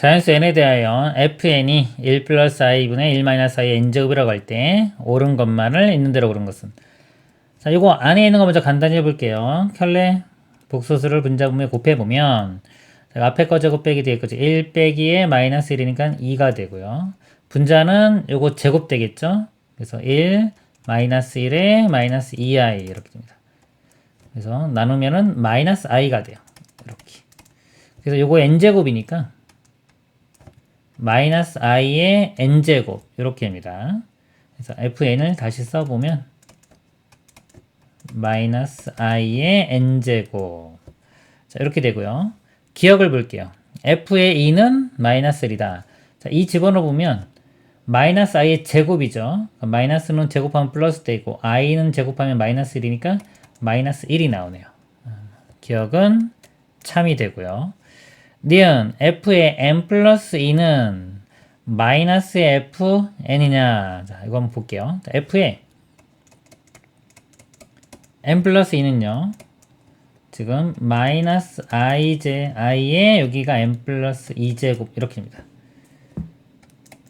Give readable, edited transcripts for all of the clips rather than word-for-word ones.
자연수 n에 대하여 fn이 1 플러스 i분의 1 마이너스 i의 n제곱이라고 할 때 옳은 것만을 있는 대로 옳은 것은. 자, 요거 안에 있는 거 먼저 간단히 해볼게요. 켤레 복소수를 분자분모에 곱해보면 앞에 거 제곱 빼기 뒤에 거죠. 1 빼기에 마이너스 1이니까 2가 되고요. 분자는 요거 제곱 되겠죠. 그래서 1 마이너스 1에 마이너스 2i 이렇게 됩니다. 그래서 나누면은 마이너스 i가 돼요. 이렇게. 그래서 요거 n제곱이니까 마이너스 i의 n제곱 이렇게 합니다. 그래서 fn을 다시 써보면 마이너스 i의 n제곱. 자, 이렇게 되고요. 기억을 볼게요. f의 2는 마이너스 1이다. 자, 이 집어넣으면 마이너스 i의 제곱이죠. 마이너스는 제곱하면 플러스 되고 i는 제곱하면 마이너스 1이니까 마이너스 1이 나오네요. 기억은 참이 되고요. 니은 f의 n 플러스 2는 마이너스의 fn이냐. 자, 이거 한번 볼게요. 자, f의 n 플러스 2는요. 지금 마이너스 i의 여기가 n 플러스 2제곱 이렇게입니다.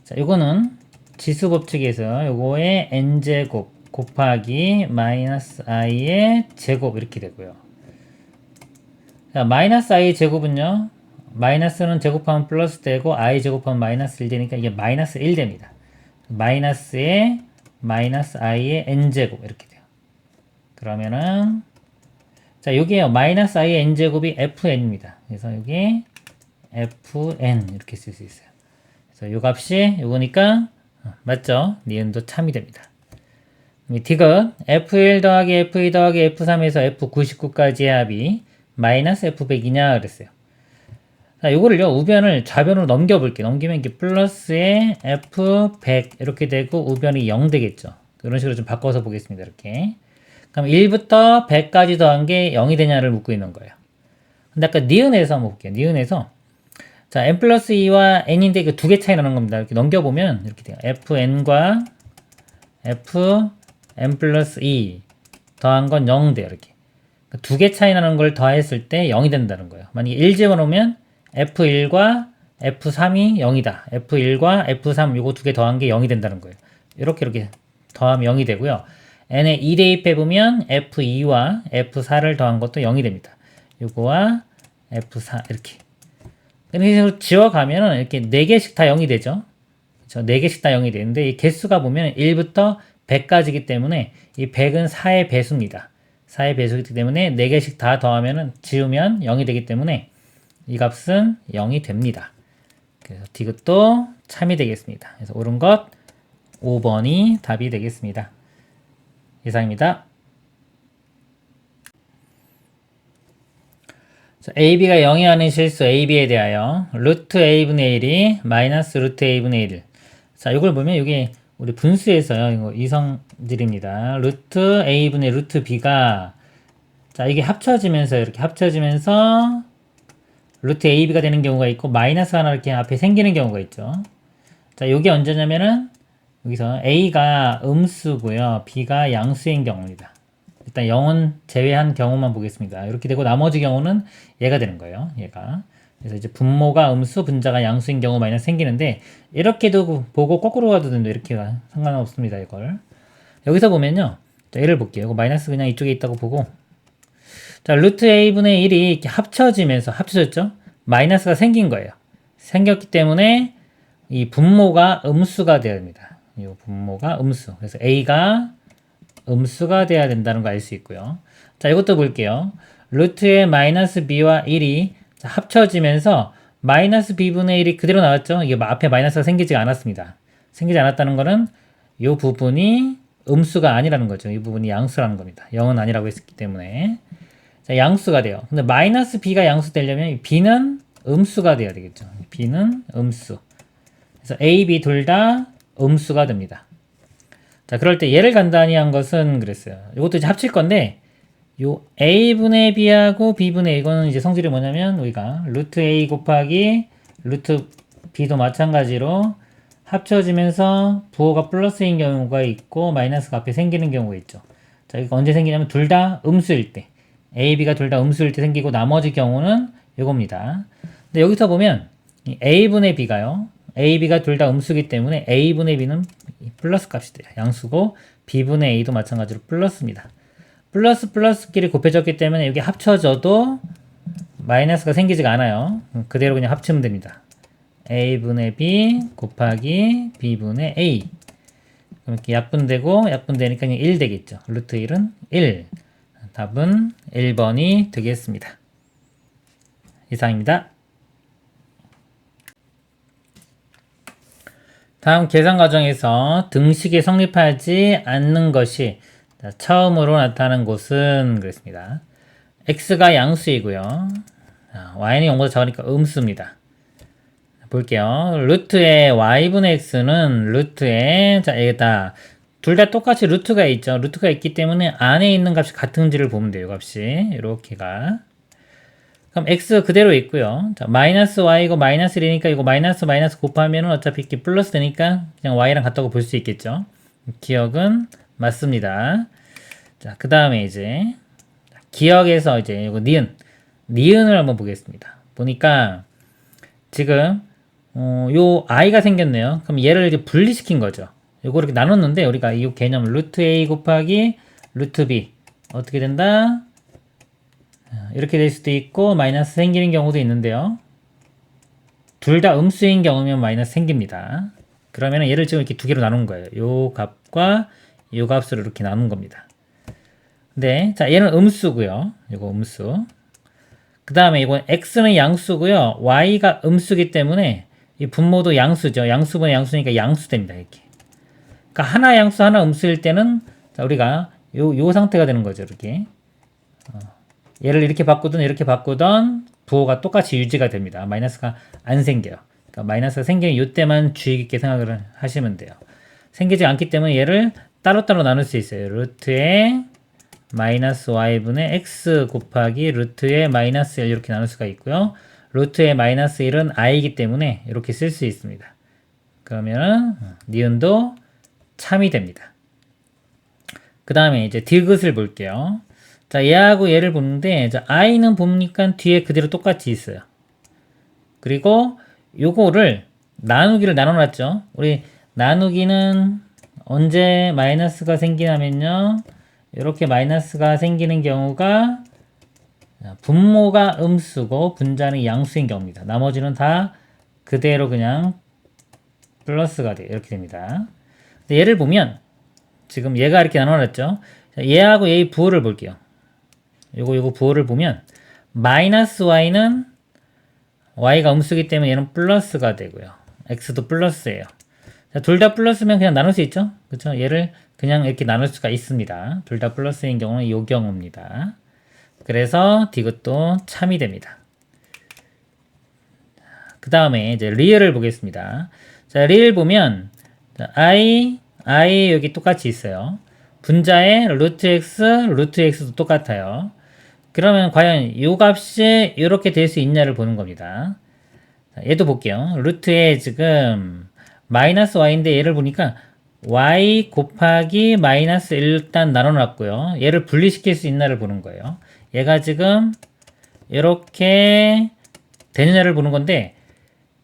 자, 요거는 지수 법칙에서 요거의 n제곱 곱하기 마이너스 i의 제곱 이렇게 되고요. 자, 마이너스 i 제곱은요. 마이너스는 제곱하면 플러스 되고 i 제곱하면 마이너스 1 되니까 이게 마이너스 1 됩니다. 마이너스에 마이너스 i의 n제곱 이렇게 돼요. 그러면은 자, 여기에요. 마이너스 i의 n제곱이 fn입니다. 그래서 여기 fn 이렇게 쓸 수 있어요. 그래서 요 값이 요거니까 맞죠? 니은도 참이 됩니다. 디귿 f1 더하기 f2 더하기 f3에서 f99까지의 합이 마이너스 f100이냐 그랬어요. 자, 요거를요, 우변을 좌변으로 넘겨볼게요. 넘기면 이게 플러스에 f100 이렇게 되고 우변이 0 되겠죠. 이런 식으로 좀 바꿔서 보겠습니다. 이렇게. 그럼 1부터 100까지 더한 게 0이 되냐를 묻고 있는 거예요. 근데 아까 니은에서 한번 볼게요. 니은에서 자, n 플러스 2와 n인데 그 두 개 차이 나는 겁니다. 이렇게 넘겨보면 이렇게 돼요. fn과 fn 플러스 2 더한 건 0 돼요. 이렇게. 두 개 차이 나는 걸 더했을 때 0이 된다는 거예요. 만약에 1 집어넣으면 f1과 f3이 0이다. f1과 f3 요거 두 개 더한 게 0이 된다는 거예요. 이렇게 더하면 0이 되고요. n에 2 대입해보면 f2와 f4를 더한 것도 0이 됩니다. 요거와 f4 이렇게. 이런 식으로 지워가면은 이렇게 4개씩 다 0이 되죠. 그렇죠? 4개씩 다 0이 되는데 이 개수가 보면 1부터 100까지기 때문에 이 100은 4의 배수입니다. 4의 배수이기 때문에 4개씩 다 더하면은 지우면 0이 되기 때문에 이 값은 0이 됩니다. 그래서 디귿도 참이 되겠습니다. 그래서 옳은 것 5번이 답이 되겠습니다. 이상입니다. 자, AB가 0이 아닌 실수 AB에 대하여 루트 A분의 1이 마이너스 루트 A분의 1. 자, 이걸 보면 이게 우리 분수에서요. 이거 이성질입니다. 루트 A분의 루트 B가 자, 이게 합쳐지면서 이렇게 합쳐지면서 루트 AB가 되는 경우가 있고 마이너스 하나 이렇게 앞에 생기는 경우가 있죠. 자, 이게 언제냐면은 여기서 A가 음수고요. B가 양수인 경우입니다. 일단 0은 제외한 경우만 보겠습니다. 이렇게 되고 나머지 경우는 얘가 되는 거예요. 얘가. 그래서 이제 분모가 음수, 분자가 양수인 경우 마이너스 생기는데 이렇게도 보고 거꾸로 가도 된다. 이렇게가 상관없습니다. 이걸. 여기서 보면요. 자, 얘를 볼게요. 이거 마이너스 그냥 이쪽에 있다고 보고 자, 루트 A분의 1이 이렇게 합쳐지면서 합쳐졌죠? 마이너스가 생긴 거예요. 생겼기 때문에 이 분모가 음수가 되어야 됩니다. 이 분모가 음수. 그래서 A가 음수가 돼야 된다는 거 알 수 있고요. 자, 이것도 볼게요. 루트의 마이너스 B와 1이 합쳐지면서 마이너스 B분의 1이 그대로 나왔죠? 이게 앞에 마이너스가 생기지가 않았습니다. 생기지 않았다는 거는 이 부분이 음수가 아니라는 거죠. 이 부분이 양수라는 겁니다. 0은 아니라고 했기 때문에. 자, 양수가 돼요. 근데 마이너스 B가 양수 되려면 B는 음수가 돼야 되겠죠. B는 음수. 그래서 A, B 둘 다 음수가 됩니다. 자, 그럴 때 얘를 간단히 한 것은 그랬어요. 이것도 이제 합칠 건데, 요 A분의 B하고 B분의 이거는 이제 성질이 뭐냐면, 우리가 루트 A 곱하기 루트 B도 마찬가지로 합쳐지면서 부호가 플러스인 경우가 있고, 마이너스가 앞에 생기는 경우가 있죠. 자, 이거 언제 생기냐면, 둘 다 음수일 때. A, B가 둘 다 음수일 때 생기고, 나머지 경우는 이겁니다. 근데 여기서 보면, 이 a분의 b가요. a, b가 둘 다 음수기 때문에 a분의 b는 플러스 값이 돼요. 양수고 b분의 a도 마찬가지로 플러스입니다. 플러스 플러스끼리 곱해졌기 때문에 여기 합쳐져도 마이너스가 생기지가 않아요. 그대로 그냥 합치면 됩니다. a분의 b 곱하기 b분의 a. 그럼 이렇게 약분되고 약분되니까 1 되겠죠. 루트 1은 1. 답은 1번이 되겠습니다. 이상입니다. 다음 계산 과정에서 등식이 성립하지 않는 것이 처음으로 나타나는 곳은 그랬습니다. x가 양수이고요. y는 0보다 작으니까 음수입니다. 볼게요. 루트의 y분의 x는 루트의, 자, 여기다 둘 다 똑같이 루트가 있죠. 루트가 있기 때문에 안에 있는 값이 같은지를 보면 돼요. 값이 이렇게가. 그럼 x 그대로 있고요. 자, 마이너스 y고 마이너스 1이니까 이거 마이너스 마이너스 곱하면은 어차피 이렇게 플러스 되니까 그냥 y랑 같다고 볼 수 있겠죠. 기억은 맞습니다. 자, 그 다음에 이제 기억에서 이제 이거 니은을 한번 보겠습니다. 보니까 지금 요 i가 생겼네요. 그럼 얘를 이제 분리시킨 거죠. 요거 이렇게 나눴는데 우리가 이 개념 루트 a 곱하기 루트 b 어떻게 된다? 이렇게 될 수도 있고 마이너스 생기는 경우도 있는데요. 둘 다 음수인 경우면 마이너스 생깁니다. 그러면 얘를 지금 이렇게 두 개로 나눈 거예요. 요 값과 요 값으로 이렇게 나눈 겁니다. 네, 자 얘는 음수고요. 이거 음수. 그 다음에 이건 x는 양수고요. y가 음수기 때문에 이 분모도 양수죠. 양수분의 양수니까 양수됩니다. 이렇게. 그러니까 하나 양수 하나 음수일 때는 자 우리가 요 상태가 되는 거죠. 이렇게. 얘를 이렇게 바꾸든 이렇게 바꾸든 부호가 똑같이 유지가 됩니다. 마이너스가 안 생겨요. 그러니까 마이너스가 생기는 이때만 주의 깊게 생각을 하시면 돼요. 생기지 않기 때문에 얘를 따로따로 나눌 수 있어요. 루트의 마이너스 y분의 x 곱하기 루트의 마이너스 1 이렇게 나눌 수가 있고요. 루트의 마이너스 1은 i이기 때문에 이렇게 쓸 수 있습니다. 그러면은 니은도 참이 됩니다. 그 다음에 이제 디귿을 볼게요. 자, 얘하고 얘를 보는데, 자, i는 보니까 뒤에 그대로 똑같이 있어요. 그리고 요거를 나누기를 나눠놨죠. 우리 나누기는 언제 마이너스가 생기냐면요. 이렇게 마이너스가 생기는 경우가 분모가 음수고 분자는 양수인 경우입니다. 나머지는 다 그대로 그냥 플러스가 돼요. 이렇게 됩니다. 근데 얘를 보면 지금 얘가 이렇게 나눠놨죠. 얘하고 얘의 부호를 볼게요. 요거 부호를 보면 마이너스 y는 y가 음수기 때문에 얘는 플러스가 되고요. x도 플러스예요. 둘 다 플러스면 그냥 나눌 수 있죠. 그렇죠? 얘를 그냥 이렇게 나눌 수가 있습니다. 둘 다 플러스인 경우는 이 경우입니다. 그래서 디귿도 참이 됩니다. 그 다음에 이제 리을을 보겠습니다. 자, 리을 보면 i 여기 똑같이 있어요. 분자의 루트 x도 똑같아요. 그러면 과연 이 값이 이렇게 될 수 있냐를 보는 겁니다. 자, 얘도 볼게요. 루트에 지금 마이너스 y인데 얘를 보니까 y 곱하기 마이너스 1 일단 나눠놨고요. 얘를 분리시킬 수 있나를 보는 거예요. 얘가 지금 이렇게 되느냐를 보는 건데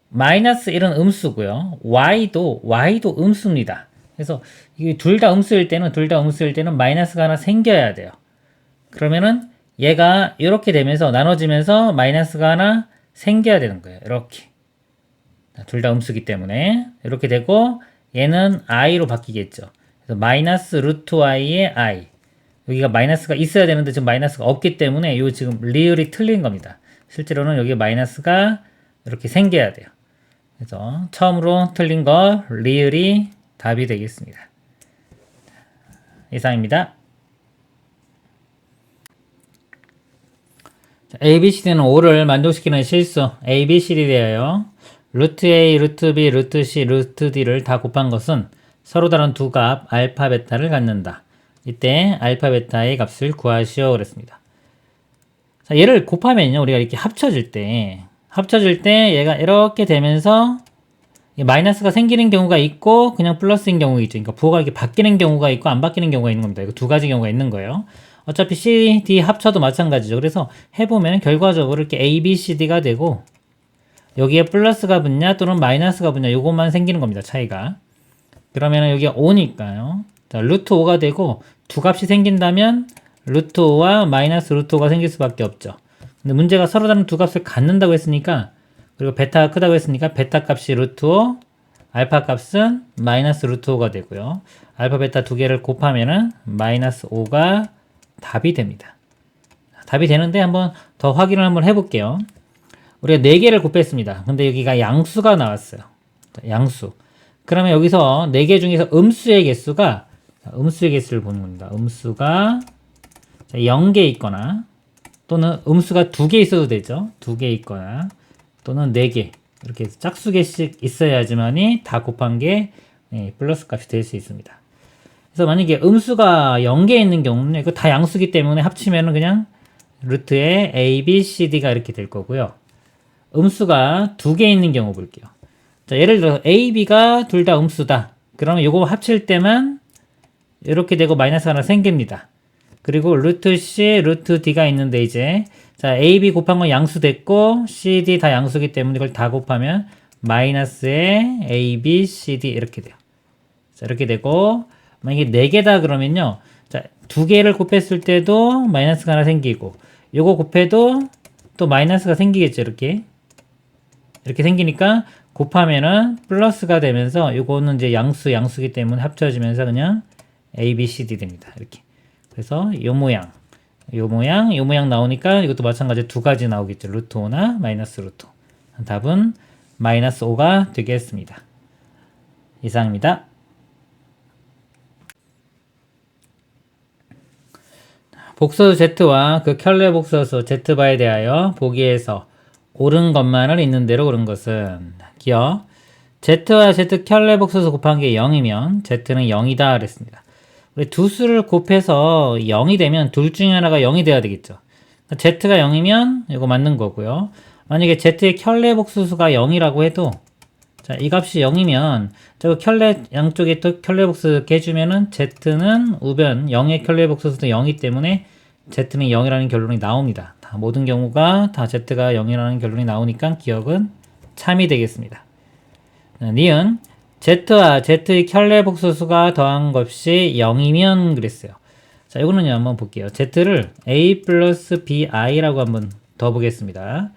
마이너스 1은 음수고요. y도 음수입니다. 그래서 이게 둘 다 음수일 때는 마이너스가 하나 생겨야 돼요. 그러면은 얘가 이렇게 되면서 나눠지면서 마이너스가 하나 생겨야 되는 거예요. 이렇게. 둘 다 음수기 때문에 이렇게 되고 얘는 i로 바뀌겠죠. 그래서 마이너스 루트 y의 i. 여기가 마이너스가 있어야 되는데 지금 마이너스가 없기 때문에 요 지금 리을이 틀린 겁니다. 실제로는 여기 마이너스가 이렇게 생겨야 돼요. 그래서 처음으로 틀린 거 리을이 답이 되겠습니다. 이상입니다. ABCD는 5를 만족시키는 실수 ABCD 되어요. 루트 A, 루트 B, 루트 C, 루트 D를 다 곱한 것은 서로 다른 두 값 알파, 베타를 갖는다. 이때 알파, 베타의 값을 구하시오 그랬습니다. 자, 얘를 곱하면요. 우리가 이렇게 합쳐질 때 얘가 이렇게 되면서 마이너스가 생기는 경우가 있고 그냥 플러스인 경우가 있죠. 그러니까 부호가 이렇게 바뀌는 경우가 있고 안 바뀌는 경우가 있는 겁니다. 이거 두 가지 경우가 있는 거예요. 어차피 C, D 합쳐도 마찬가지죠. 그래서 해보면 결과적으로 이렇게 A, B, C, D가 되고 여기에 플러스가 붙냐 또는 마이너스가 붙냐 요것만 생기는 겁니다. 차이가. 그러면은 여기가 5니까요. 자, 루트 5가 되고 두 값이 생긴다면 루트 5와 마이너스 루트 5가 생길 수밖에 없죠. 근데 문제가 서로 다른 두 값을 갖는다고 했으니까, 그리고 베타가 크다고 했으니까 베타 값이 루트 5, 알파 값은 마이너스 루트 5가 되고요. 알파 베타 두 개를 곱하면은 마이너스 5가 답이 됩니다. 답이 되는데 한번 더 확인을 한번 해볼게요. 우리가 4개를 곱했습니다. 근데 여기가 양수가 나왔어요. 양수. 그러면 여기서 4개 중에서 음수의 개수가, 음수의 개수를 보는 겁니다. 음수가 0개 있거나, 또는 음수가 2개 있어도 되죠. 2개 있거나, 또는 4개. 이렇게 짝수 개씩 있어야지만이 다 곱한 게 플러스 값이 될 수 있습니다. 그래서 만약에 음수가 0개 있는 경우는 이거 다 양수기 때문에 합치면은 그냥 루트에 a, b, c, d가 이렇게 될 거고요. 음수가 2개 있는 경우 볼게요. 자, 예를 들어서 a, b가 둘 다 음수다. 그러면 요거 합칠 때만 이렇게 되고 마이너스 하나 생깁니다. 그리고 루트 c, 루트 d가 있는데 이제 자, a, b 곱한 건 양수 됐고 c, d 다 양수기 때문에 이걸 다 곱하면 마이너스에 a, b, c, d 이렇게 돼요. 자, 이렇게 되고 만약에 4개다 그러면요. 자, 2개를 곱했을 때도 마이너스가 하나 생기고 요거 곱해도 또 마이너스가 생기겠죠. 이렇게 생기니까 곱하면은 플러스가 되면서 요거는 이제 양수기 때문에 합쳐지면서 그냥 a, b, c, d 됩니다. 이렇게. 그래서 요 모양 나오니까 이것도 마찬가지로 두 가지 나오겠죠. 루트 5나 마이너스 루트 5. 답은 마이너스 5가 되겠습니다. 이상입니다. 복소수 Z와 그 켤레 복소수 Z바에 대하여 보기에서 옳은 것만을 있는 대로 옳은 것은 기억 Z와 Z 켤레 복소수 곱한 게 0이면 Z는 0이다 그랬습니다. 우리 두 수를 곱해서 0이 되면 둘 중에 하나가 0이 돼야 되겠죠. Z가 0이면 이거 맞는 거고요. 만약에 Z의 켤레 복소수가 0이라고 해도 자, 이 값이 0이면 저 켤레 양쪽에 또 켤레 복수 해주면은 Z는 우변 0의 켤레 복소수도 0이기 때문에 Z는 0이라는 결론이 나옵니다. 다 모든 경우가 다 Z가 0이라는 결론이 나오니까 기억은 참이 되겠습니다. 니은 Z와 Z의 켤레 복소수가 더한 값이 0이면 그랬어요. 자, 이거는요 한번 볼게요. Z를 A 플러스 BI라고 한번 더 보겠습니다.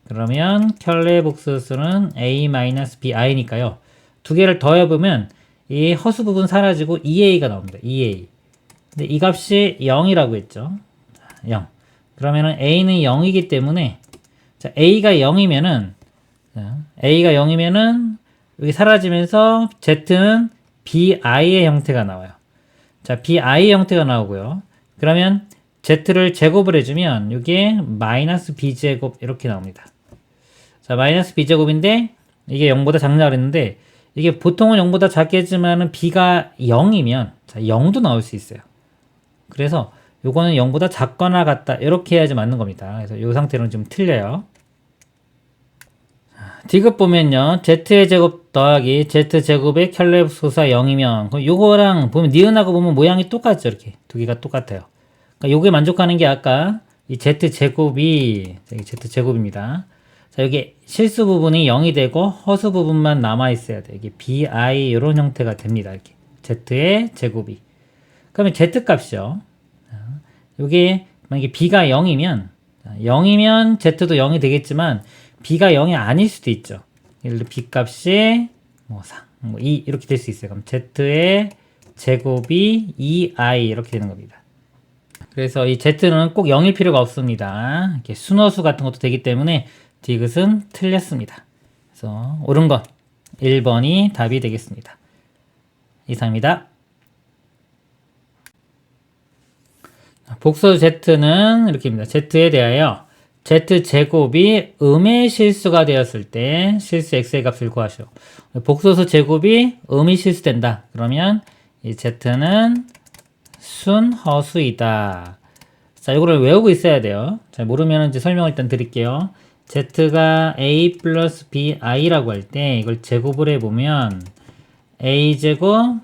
그러면 켤레 복소수는 A 마이너스 BI니까요. 두 개를 더해보면 이 허수 부분 사라지고 2A가 나옵니다. 2A. 근데 이 값이 0이라고 했죠. 0. 그러면은 A는 0이기 때문에 자, A가 0이면은 여기 사라지면서 Z는 BI의 형태가 나와요. 자, BI의 형태가 나오고요. 그러면 Z를 제곱을 해주면 이게 마이너스 B제곱 이렇게 나옵니다. 자, 마이너스 B제곱인데 이게 0보다 작냐 그랬는데 이게 보통은 0보다 작겠지만은 B가 0이면 자, 0도 나올 수 있어요. 그래서 요거는 0보다 작거나 같다 이렇게 해야지 맞는 겁니다. 그래서 이 상태로는 좀 틀려요. D급 보면요. Z의 제곱 더하기 Z제곱의 켤레 복소수가 0이면 그럼 요거랑 보면 니은하고 보면 모양이 똑같죠. 이렇게 두 개가 똑같아요. 그러니까 요게 만족하는 게 아까 이 Z제곱이 Z제곱입니다. 자, 여기 실수 부분이 0이 되고 허수 부분만 남아 있어야 돼. 이게 BI 이런 형태가 됩니다. 이렇게 Z의 제곱이. 그러면 Z 값이요. 요게 만약에 B가 0이면 Z도 0이 되겠지만 B가 0이 아닐 수도 있죠. 예를 들어 B 값이 4, 2 이렇게 될 수 있어요. 그럼 Z의 제곱이 2i 이렇게 되는 겁니다. 그래서 이 Z는 꼭 0일 필요가 없습니다. 이렇게 순허수 같은 것도 되기 때문에 디귿은 틀렸습니다. 그래서 옳은 것 1번이 답이 되겠습니다. 이상입니다. 복소수 Z는 이렇게입니다. Z에 대하여 Z제곱이 음의 실수가 되었을 때 실수 X의 값을 구하시오. 복소수 제곱이 음이 실수된다. 그러면 이 Z는 순허수이다. 자, 이거를 외우고 있어야 돼요. 잘 모르면 이제 설명을 일단 드릴게요. Z가 A 플러스 BI라고 할 때 이걸 제곱을 해보면 A제곱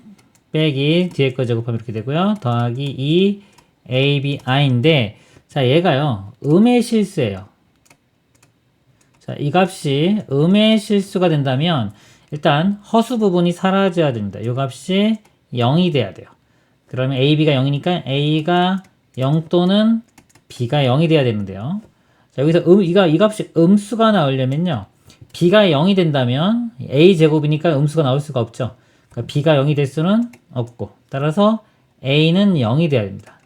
빼기 뒤에 거 제곱하면 이렇게 되고요. 더하기 2ABI인데 자, 얘가요. 음의 실수예요. 자, 이 값이 음의 실수가 된다면 일단 허수 부분이 사라져야 됩니다. 이 값이 0이 돼야 돼요. 그러면 a, b가 0이니까 a가 0 또는 b가 0이 돼야 되는데요. 자, 여기서 이 값이 음수가 나오려면요. b가 0이 된다면 a 제곱이니까 음수가 나올 수가 없죠. 그러니까 b가 0이 될 수는 없고 따라서 a는 0이 돼야 됩니다.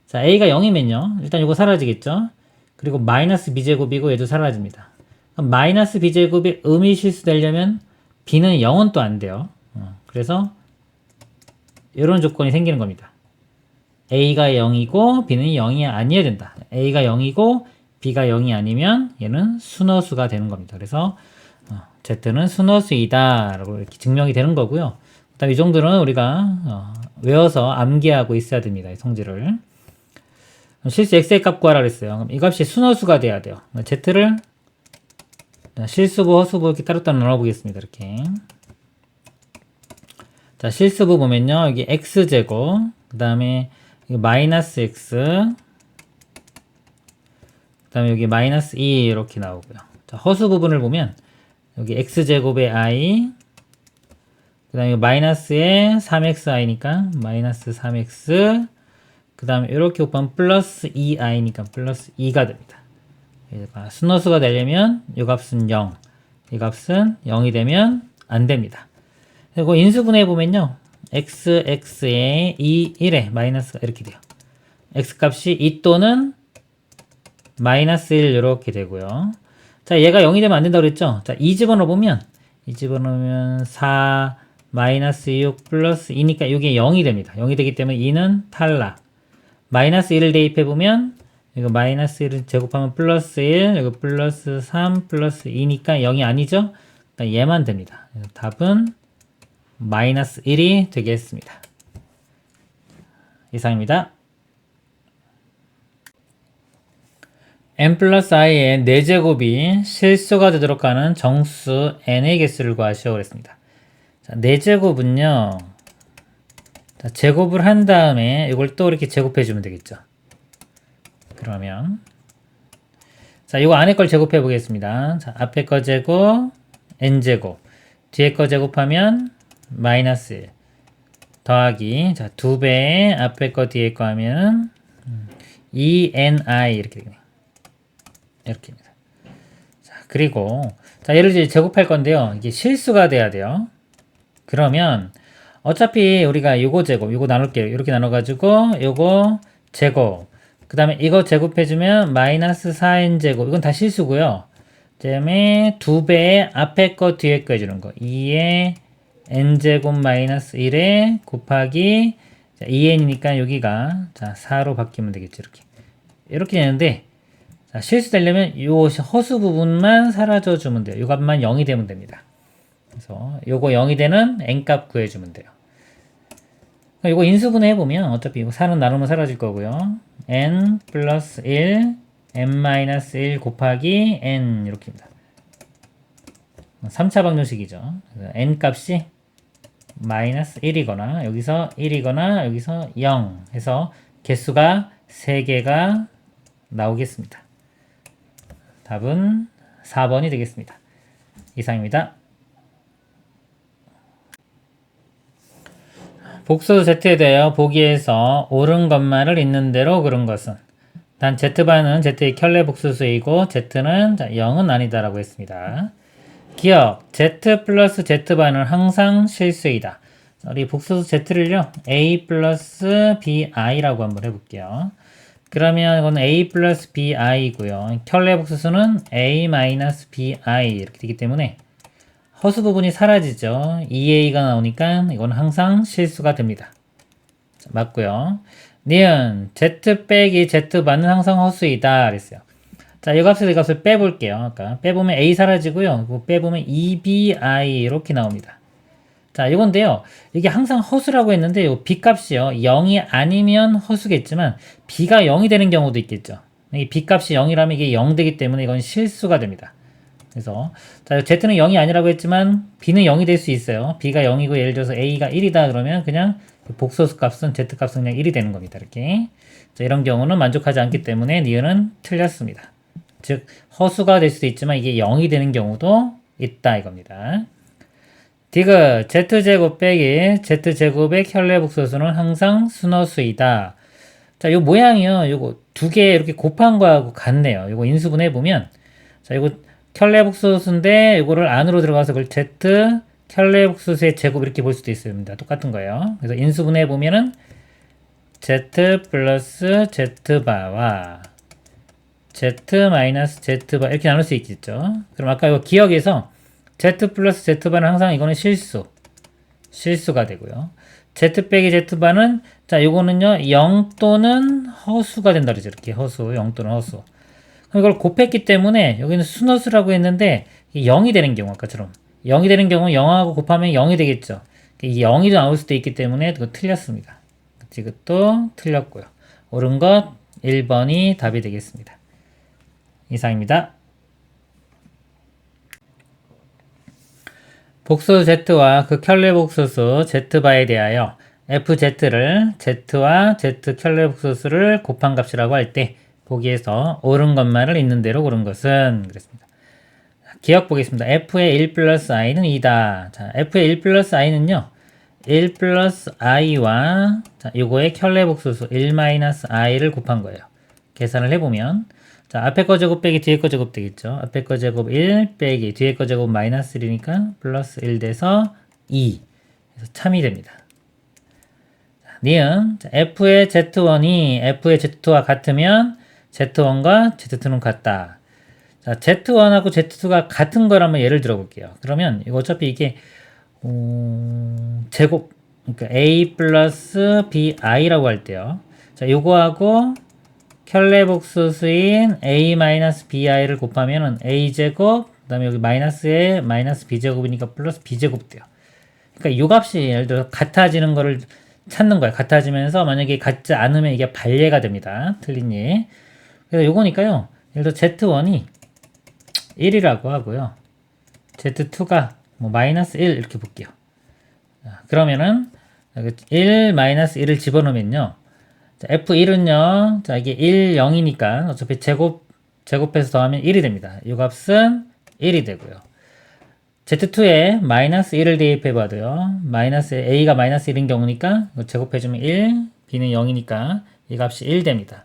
자, a가 0이면요. 일단 이거 사라지겠죠. 그리고 마이너스 b제곱이고 얘도 사라집니다. 그럼 마이너스 b제곱이 음이 실수되려면 b는 0은 또 안 돼요. 그래서 이런 조건이 생기는 겁니다. a가 0이고 b는 0이 아니어야 된다. a가 0이고 b가 0이 아니면 얘는 순허수가 되는 겁니다. 그래서 z는 순허수이다 라고 이렇게 증명이 되는 거고요. 그다음 이 정도는 우리가 외워서 암기하고 있어야 됩니다. 이 성질을. 실수 x의 값 구하라 그랬어요. 그럼 이 값이 순허수가 돼야 돼요. z를 실수부, 허수부 이렇게 따로따로 나눠보겠습니다. 이렇게. 자, 실수부 보면요. 여기 x제곱, 그 다음에 마이너스 x, 그 다음에 여기 마이너스 2 이렇게 나오고요. 자, 허수 부분을 보면 여기 x제곱의 i, 그 다음에 마이너스에 3xi니까 마이너스 3x, 그 다음에 이렇게 곱하면 플러스 2i니까 플러스 2가 됩니다. 순허수가 되려면 이 값은 0, 이 값은 0이 되면 안 됩니다. 그리고 인수분해 보면요. x, x에 2, 1에 마이너스가 이렇게 돼요. x값이 2 또는 마이너스 1 이렇게 되고요. 자, 얘가 0이 되면 안 된다고 그랬죠? 자, 2 집어넣으면 4 마이너스 6 플러스 2니까 이게 0이 됩니다. 0이 되기 때문에 2는 탈락. 마이너스 1을 대입해보면 이거 마이너스 1을 제곱하면 플러스 1, 이거 플러스 3 플러스 2니까 0이 아니죠? 그러니까 얘만 됩니다. 답은 마이너스 1이 되겠습니다. 이상입니다. n 플러스 i의 4제곱이 실수가 되도록 하는 정수 n의 개수를 구하시오 그랬습니다. 자, 4제곱은요. 자, 제곱을 한 다음에 이걸 또 이렇게 제곱해 주면 되겠죠. 그러면 자, 이거 안에 걸 제곱해 보겠습니다. 자, 앞에 거 제곱 n제곱, 뒤에 거 제곱하면 마이너스 1 더하기 자, 2배의 앞에 거 뒤에 거 하면 2ni 이렇게 되겠네요. 이렇게입니다. 자, 그리고 자, 얘를 이제 제곱할 건데요. 이게 실수가 돼야 돼요. 그러면 어차피 우리가 요거 제곱, 요거 나눌게요. 이렇게 나눠가지고 요거 제곱, 그 다음에 이거 제곱해주면 마이너스 4n제곱, 이건 다 실수고요. 그 다음에 2배의 앞에 거 뒤에 거 해주는 거 2의 n제곱 마이너스 1에 곱하기 2n이니까 여기가 자 4로 바뀌면 되겠죠. 이렇게 되는데 자, 실수되려면 요 허수 부분만 사라져주면 돼요. 요 값만 0이 되면 됩니다. 그래서 요거 0이 되는 n값 구해주면 돼요. 요거 인수분해 해보면 어차피 이거 4는 나누면 사라질 거고요. n 플러스 1, n 마이너스 1 곱하기 n 이렇게입니다. 3차 방정식이죠. n 값이 마이너스 1이거나 여기서 1이거나 여기서 0 해서 개수가 3개가 나오겠습니다. 답은 4번이 되겠습니다. 이상입니다. 복수 Z에 대하여 보기에서 옳은 것만을 있는 대로 그런 것은 단 Z반은 Z의 켤레 복수수이고 Z는 0은 아니다라고 했습니다. 기억 Z 플러스 Z반은 항상 실수이다. 우리 복수수 Z를요 A 플러스 BI라고 한번 해볼게요. 그러면 이건 A 플러스 BI고요. 켤레 복수수는 A 마이너스 BI 이렇게 되기 때문에 허수 부분이 사라지죠. 2a가 나오니까 이건 항상 실수가 됩니다. 자, 맞고요. 니은 z 빼기 z반은 항상 허수이다 그랬어요. 자, 이 값에서 이 값을 빼볼게요. 아까 빼보면 a 사라지고요. 그리고 빼보면 2bi 이렇게 나옵니다. 자, 이건데요. 이게 항상 허수라고 했는데 이 b 값이요. 0이 아니면 허수겠지만 b가 0이 되는 경우도 있겠죠. 이 b 값이 0이라면 이게 0 되기 때문에 이건 실수가 됩니다. 그래서 자, Z는 0이 아니라고 했지만 B는 0이 될 수 있어요. B가 0이고 예를 들어서 A가 1이다 그러면 그냥 복소수 값은 Z 값은 그냥 1이 되는 겁니다. 이렇게. 자, 이런 경우는 만족하지 않기 때문에 니은은 틀렸습니다. 즉 허수가 될 수도 있지만 이게 0이 되는 경우도 있다 이겁니다. 디귿 z제곱 빼기 z제곱의 켤레복소수는 항상 순허수이다. 자, 요 모양이요. 요거 두 개 이렇게 곱한 거하고 같네요. 요거 인수분해 보면 자, 요거 켤레복소수인데 요거를 안으로 들어가서 그걸 z 켤레복소수의 제곱 이렇게 볼 수도 있습니다. 똑같은 거예요. 그래서 인수분해 보면은 z 플러스 z바와 z 마이너스 z바 이렇게 나눌 수 있겠죠. 그럼 아까 이거 기억에서 z 플러스 z바는 항상 이거는 실수가 되고요. z 빼기 z바는 자 요거는요 0 또는 허수가 된다 그러죠. 이렇게 허수 0 또는 허수. 그럼 이걸 곱했기 때문에 여기는 순허수라고 했는데 0이 되는 경우 아까처럼 0이 되는 경우 0하고 곱하면 0이 되겠죠. 이 0이 나올 수도 있기 때문에 그거 틀렸습니다. 이것도 틀렸고요. 옳은 것 1번이 답이 되겠습니다. 이상입니다. 복소수 z와 그 켤레복소수 z바에 대하여 fz를 z와 z 켤레복소수를 곱한 값이라고 할 때 보기에서 옳은 것만을 있는 대로 고른 것은 그랬습니다. 기억 보겠습니다. f의 1 플러스 i는 2다. 자, f의 1 플러스 i는요. 1 플러스 i와 자, 요거의 켤레복소수 1 마이너스 i를 곱한 거예요. 계산을 해보면 자, 앞에 거 제곱 빼기 뒤에 거 제곱 되겠죠. 앞에 거 제곱 1 빼기 뒤에 거 제곱 마이너스 1이니까 플러스 1 돼서 2. 그래서 참이 됩니다. 자, 니은 자, f의 z1이 f의 z2와 같으면 z1과 z2는 같다. 자, z1하고 z2가 같은 거라면 예를 들어 볼게요. 그러면 이거 어차피 이게 제곱 그러니까 a 플러스 bi라고 할 때요. 자, 요거하고 켤레복소수인 a 마이너스 bi를 곱하면은 a 제곱 그다음에 여기 마이너스에 마이너스 b 제곱이니까 플러스 b 제곱 돼요. 그러니까 이 값이 예를 들어 같아지는 거를 찾는 거예요. 같아지면서 만약에 같지 않으면 이게 반례가 됩니다. 틀린 예. 그래서 요거니까요. 예를 들어 z1이 1이라고 하고요. z2가 뭐 마이너스 1 이렇게 볼게요. 자, 그러면은 1 마이너스 1을 집어넣으면요. 자, F1은요. 자, 이게 1, 0이니까 어차피 제곱해서 더하면 1이 됩니다. 이 값은 1이 되고요. Z2에 마이너스 1을 대입해 봐도요. 마이너스 A가 마이너스 1인 경우니까 제곱해주면 1, B는 0이니까 이 값이 1 됩니다.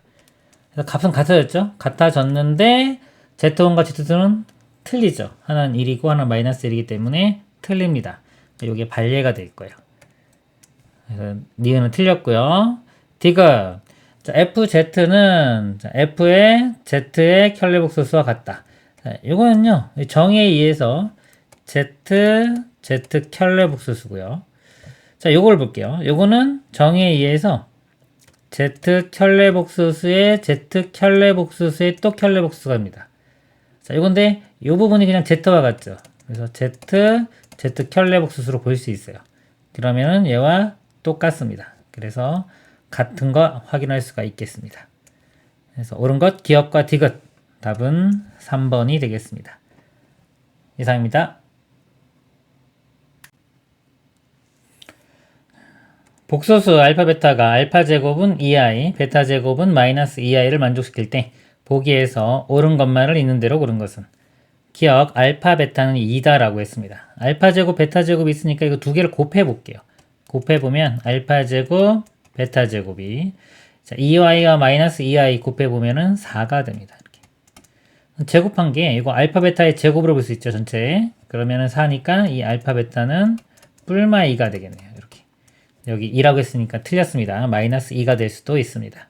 그래서 값은 같아졌죠? 같아졌는데 Z1과 Z2는 틀리죠. 하나는 1이고 하나는 마이너스 1이기 때문에 틀립니다. 이게 반례가 될 거예요. 그래서 니은은 틀렸고요. 디귿 자, FZ는 자, F의 Z의 켤레복소수와 같다. 자, 이거는요 정의에 의해서 Z 켤레복소수고요. 자, 요걸 볼게요. 요거는 정의에 의해서 Z 켤레복소수의 Z 켤레복소수의 또 켤레복소수입니다. 자, 요건데 요 부분이 그냥 Z와 같죠. 그래서 Z 켤레복소수로 볼 수 있어요. 그러면은 얘와 똑같습니다. 그래서 같은 거 확인할 수가 있겠습니다. 그래서 옳은 것 기억과 디귿 답은 3번이 되겠습니다. 이상입니다. 복소수 알파 베타가 알파 제곱은 2i, 베타 제곱은 마이너스 2i를 만족시킬 때 보기에서 옳은 것만을 있는 대로 고른 것은 기억 알파 베타는 2다라고 했습니다. 알파 제곱 베타 제곱 있으니까 이거 두 개를 곱해 볼게요. 곱해 보면 알파 제곱 베타 제곱이 자, 2i와 마이너스 2i 곱해 보면은 4가 됩니다. 이렇게. 제곱한 게 이거 알파 베타의 제곱으로 볼 수 있죠, 전체. 그러면은 4니까 이 알파 베타는 뿔마 2가 되겠네요. 이렇게. 여기 2라고 했으니까 틀렸습니다. 마이너스 2가 될 수도 있습니다.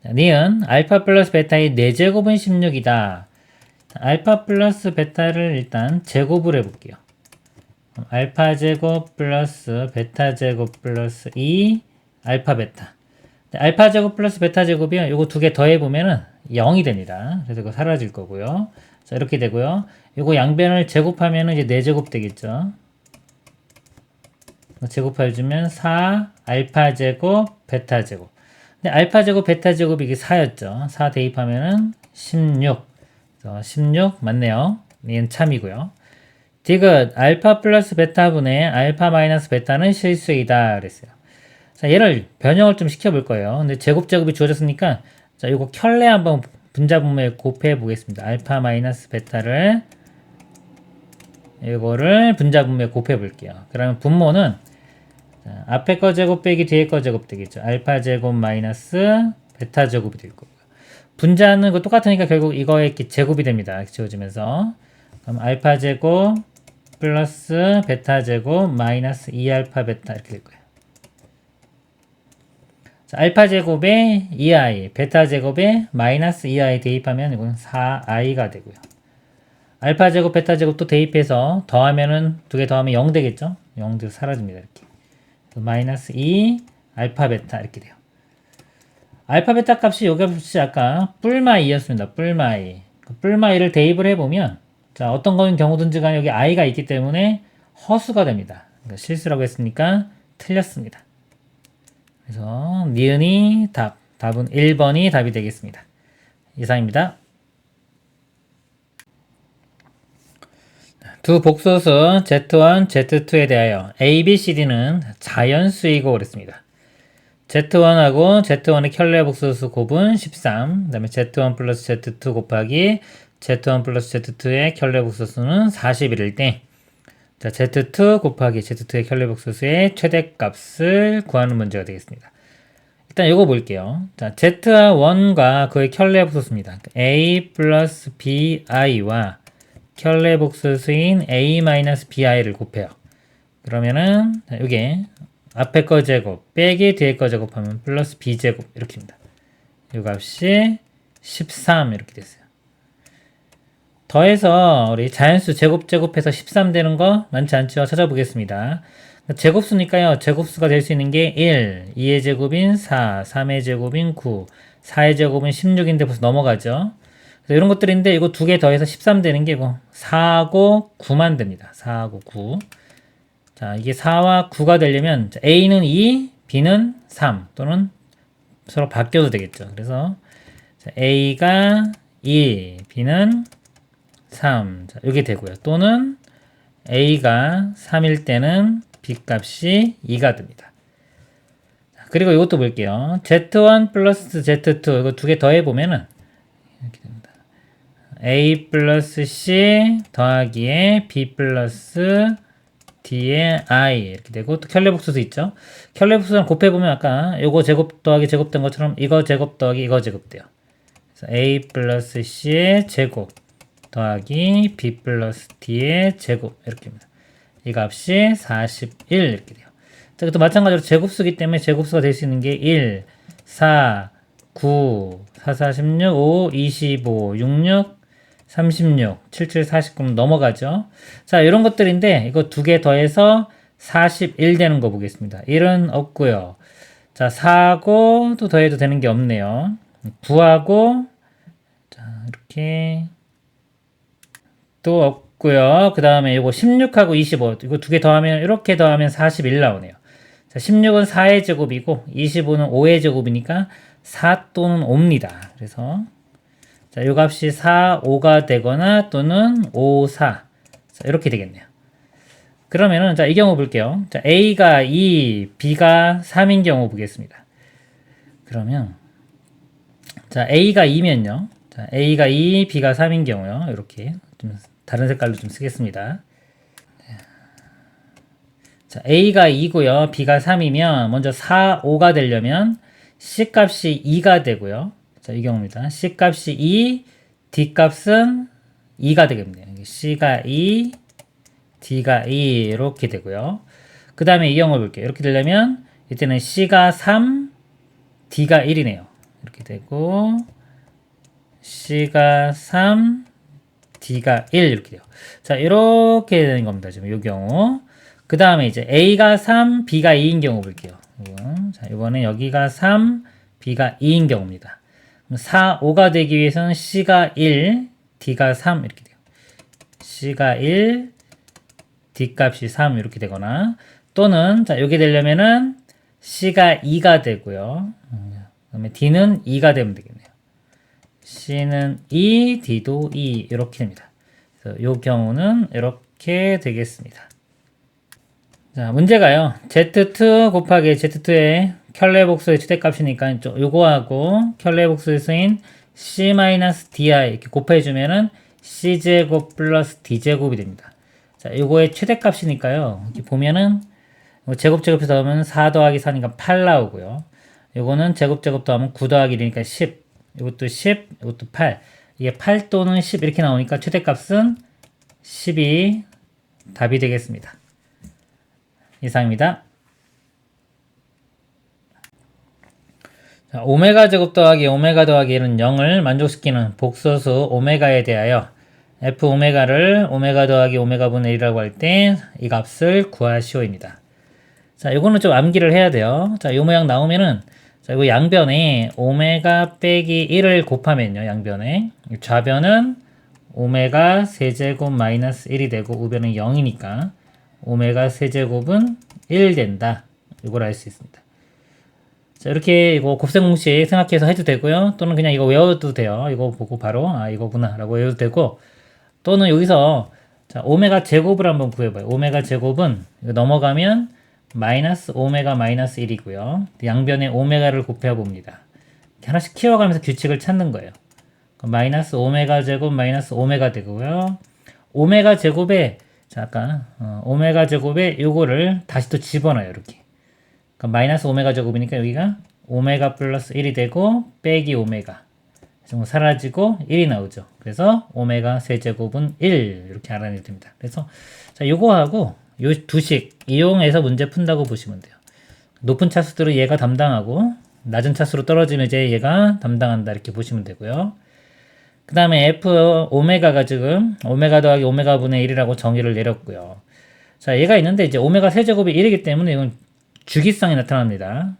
자, 니은 알파 플러스 베타의 4제곱은 16이다. 알파 플러스 베타를 일단 제곱을 해볼게요. 알파 제곱 플러스 베타 제곱 플러스 2 알파 베타. 알파 제곱 플러스 베타 제곱이요. 요거 두 개 더해 보면은 0이 됩니다. 그래서 이거 사라질 거고요. 자, 이렇게 되고요. 요거 양변을 제곱하면은 이제 4제곱 되겠죠. 제곱해 주면 4 알파 제곱 베타 제곱. 근데 알파 제곱 베타 제곱이 이게 4였죠. 4 대입하면은 16. 그래서 16 맞네요. 얘는 참이고요. 디귿 알파 플러스 베타분의 알파 마이너스 베타는 실수이다 그랬어요. 자, 얘를 변형을 좀 시켜볼 거예요. 근데 제곱이 주어졌으니까 자, 이거 켤레 한번 분자 분모에 곱해 보겠습니다. 알파 마이너스 베타를 이거를 분자 분모에 곱해 볼게요. 그러면 분모는 자, 앞에 거 제곱 빼기 뒤에 거 제곱 되겠죠. 알파 제곱 마이너스 베타 제곱이 될 거고요. 분자는 그 똑같으니까 결국 이거의 제곱이 됩니다. 지워지면서 그럼 알파 제곱 플러스 베타 제곱 마이너스 2알파 베타 이렇게 될 거예요. 자, 알파 제곱에 2i, 베타 제곱에 마이너스 2i 대입하면 이건 4i가 되고요. 알파 제곱, 베타 제곱 또 대입해서 더하면은 두 개 더하면 0 되겠죠? 0도 사라집니다. 이렇게. 마이너스 2 알파 베타 이렇게 돼요. 알파 베타 값이 요 값이 아까 뿔마 2였습니다. 뿔마 2. 뿔마 2를 대입을 해보면 자, 어떤 거는 경우든지 간에 여기 i가 있기 때문에 허수가 됩니다. 그러니까 실수라고 했으니까 틀렸습니다. 그래서 니은이 답은 1번이 답이 되겠습니다. 이상입니다. 두 복소수 Z1, Z2에 대하여 A, B, C, D는 자연수이고 그랬습니다. Z1하고 Z1의 켤레 복소수 곱은 13, 그 다음에 Z1 플러스 Z2 곱하기 Z1 플러스 Z2의 켤레 복소수는 41일 때 자, Z2 곱하기 Z2의 켤레 복소수의 최대값을 구하는 문제가 되겠습니다. 일단 이거 볼게요. 자, Z1과 그의 켤레 복소수입니다. A 플러스 BI와 켤레 복소수인 A-BI를 곱해요. 그러면은 이게 앞에 거 제곱 빼기 뒤에 거 제곱하면 플러스 B제곱 이렇게입니다. 이 값이 13 이렇게 됐어요. 더해서 우리 자연수 제곱해서 13 되는 거 많지 않죠? 찾아보겠습니다. 제곱수니까요. 제곱수가 될 수 있는 게 1, 2의 제곱인 4, 3의 제곱인 9, 4의 제곱은 16인데 벌써 넘어가죠. 그래서 이런 것들인데 이거 두 개 더해서 13 되는 게 뭐 4하고 9만 됩니다. 4하고 9. 자, 이게 4와 9가 되려면 A는 2, B는 3 또는 서로 바뀌어도 되겠죠. 그래서 A가 2, B는 3. 자, 이게 되고요. 또는 A가 3일 때는 B 값이 2가 됩니다. 자, 그리고 이것도 볼게요. Z1 플러스 Z2 이거 두 개 더해 보면은 이렇게 됩니다. A 플러스 C 더하기에 B 플러스 D의 I 이렇게 되고 또 켤레 복수도 있죠. 켤레 복수랑 곱해보면 아까 요거 제곱 더하기 제곱된 것처럼 이거 제곱 더하기 이거 제곱돼요. 그래서 A 플러스 C의 제곱 더하기 B 플러스 D의 제곱 이렇게입니다. 이 값이 41 이렇게 돼요. 자, 또 마찬가지로 제곱수기 때문에 제곱수가 될 수 있는 게 1, 4, 9, 4, 4, 16, 5, 25, 66, 36, 77, 49 넘어가죠. 자, 이런 것들인데 이거 두 개 더해서 41 되는 거 보겠습니다. 1은 없고요. 자, 4하고 또 더해도 되는 게 없네요. 9하고 자, 이렇게 또 없고요. 그 다음에 이거 16하고 25 이거 두 개 더하면 이렇게 더하면 41 나오네요. 자, 16은 4의 제곱이고 25는 5의 제곱이니까 4 또는 5입니다. 그래서 자, 이 값이 4, 5가 되거나 또는 5, 4 자, 이렇게 되겠네요. 그러면은 자, 이 경우 볼게요. 자, A가 2, B가 3인 경우 보겠습니다. 그러면 자, A가 2면요. 자, A가 2, B가 3인 경우요. 이렇게 좀 다른 색깔로 좀 쓰겠습니다. 자, A가 2고요. B가 3이면 먼저 4, 5가 되려면 C 값이 2가 되고요. 자, 이 경우입니다. C 값이 2, D 값은 2가 되겠네요. C가 2, D가 2 이렇게 되고요. 그 다음에 이 경우 볼게요. 이렇게 되려면 이때는 C가 3, D가 1이네요. 이렇게 되고 C가 3, D가 1 이렇게 돼요. 자, 이렇게 되는 겁니다. 지금 이 경우. 그 다음에 이제 A가 3, B가 2인 경우 볼게요. 자, 이번엔 여기가 3, B가 2인 경우입니다. 4, 5가 되기 위해서는 C가 1, D가 3 이렇게 돼요. C가 1, D 값이 3 이렇게 되거나 또는 자, 이게 되려면은 C가 2가 되고요. 그다음에 D는 2가 되면 되겠네요. C는 2, D도 2 이렇게 됩니다. 그래서 이 경우는 이렇게 되겠습니다. 자, 문제가요. Z2 곱하기 Z2의 켤레 복수의 최대값이니까 요거하고 켤레 복수의 수인 c-di 이렇게 곱해주면은 c제곱 플러스 d제곱이 됩니다. 자, 요거의 최대값이니까요. 이렇게 보면은 제곱제곱해서 하면 4 더하기 4니까 8 나오고요. 요거는 제곱제곱 더하면 9 더하기 1이니까 10. 이것도 10, 이것도 8. 이게 8 또는 10 이렇게 나오니까 최대값은 10이 답이 되겠습니다. 이상입니다. 자, 오메가 제곱 더하기 오메가 더하기 1은 0을 만족시키는 복소수 오메가에 대하여 f 오메가를 오메가 더하기 오메가 분의 1이라고 할 때 이 값을 구하시오입니다. 자, 요거는 좀 암기를 해야 돼요. 자, 요 모양 나오면은 자, 이거 양변에 오메가 빼기 1을 곱하면요. 양변에 좌변은 오메가 세제곱 마이너스 1이 되고 우변은 0이니까 오메가 세제곱은 1 된다. 이걸 알 수 있습니다. 자, 이렇게 이거 곱셈 공식 생각해서 해도 되고요. 또는 그냥 이거 외워도 돼요. 이거 보고 바로 아 이거구나 라고 외워도 되고, 또는 여기서 자, 오메가 제곱을 한번 구해봐요. 오메가 제곱은 이거 넘어가면 마이너스 오메가 마이너스 1이고요. 양변에 오메가를 곱해봅니다. 하나씩 키워가면서 규칙을 찾는 거예요. 마이너스 오메가 제곱 마이너스 오메가 되고요. 오메가 제곱에 자, 아까 오메가 제곱에 요거를 다시 또 집어넣어요. 이렇게. 그러니까 마이너스 오메가 제곱이니까 여기가 오메가 플러스 1이 되고 빼기 오메가 사라지고 1이 나오죠. 그래서 오메가 세제곱은 1 이렇게 알아내야 됩니다. 그래서 자, 요거하고 요 두식 이용해서 문제 푼다고 보시면 돼요. 높은 차수들은 얘가 담당하고 낮은 차수로 떨어지면 이제 얘가 담당한다 이렇게 보시면 되고요. 그 다음에 f 오메가가 지금 오메가 더하기 오메가 분의 1이라고 정의를 내렸고요. 자, 얘가 있는데 이제 오메가 세제곱이 1이기 때문에 이건 주기성이 나타납니다.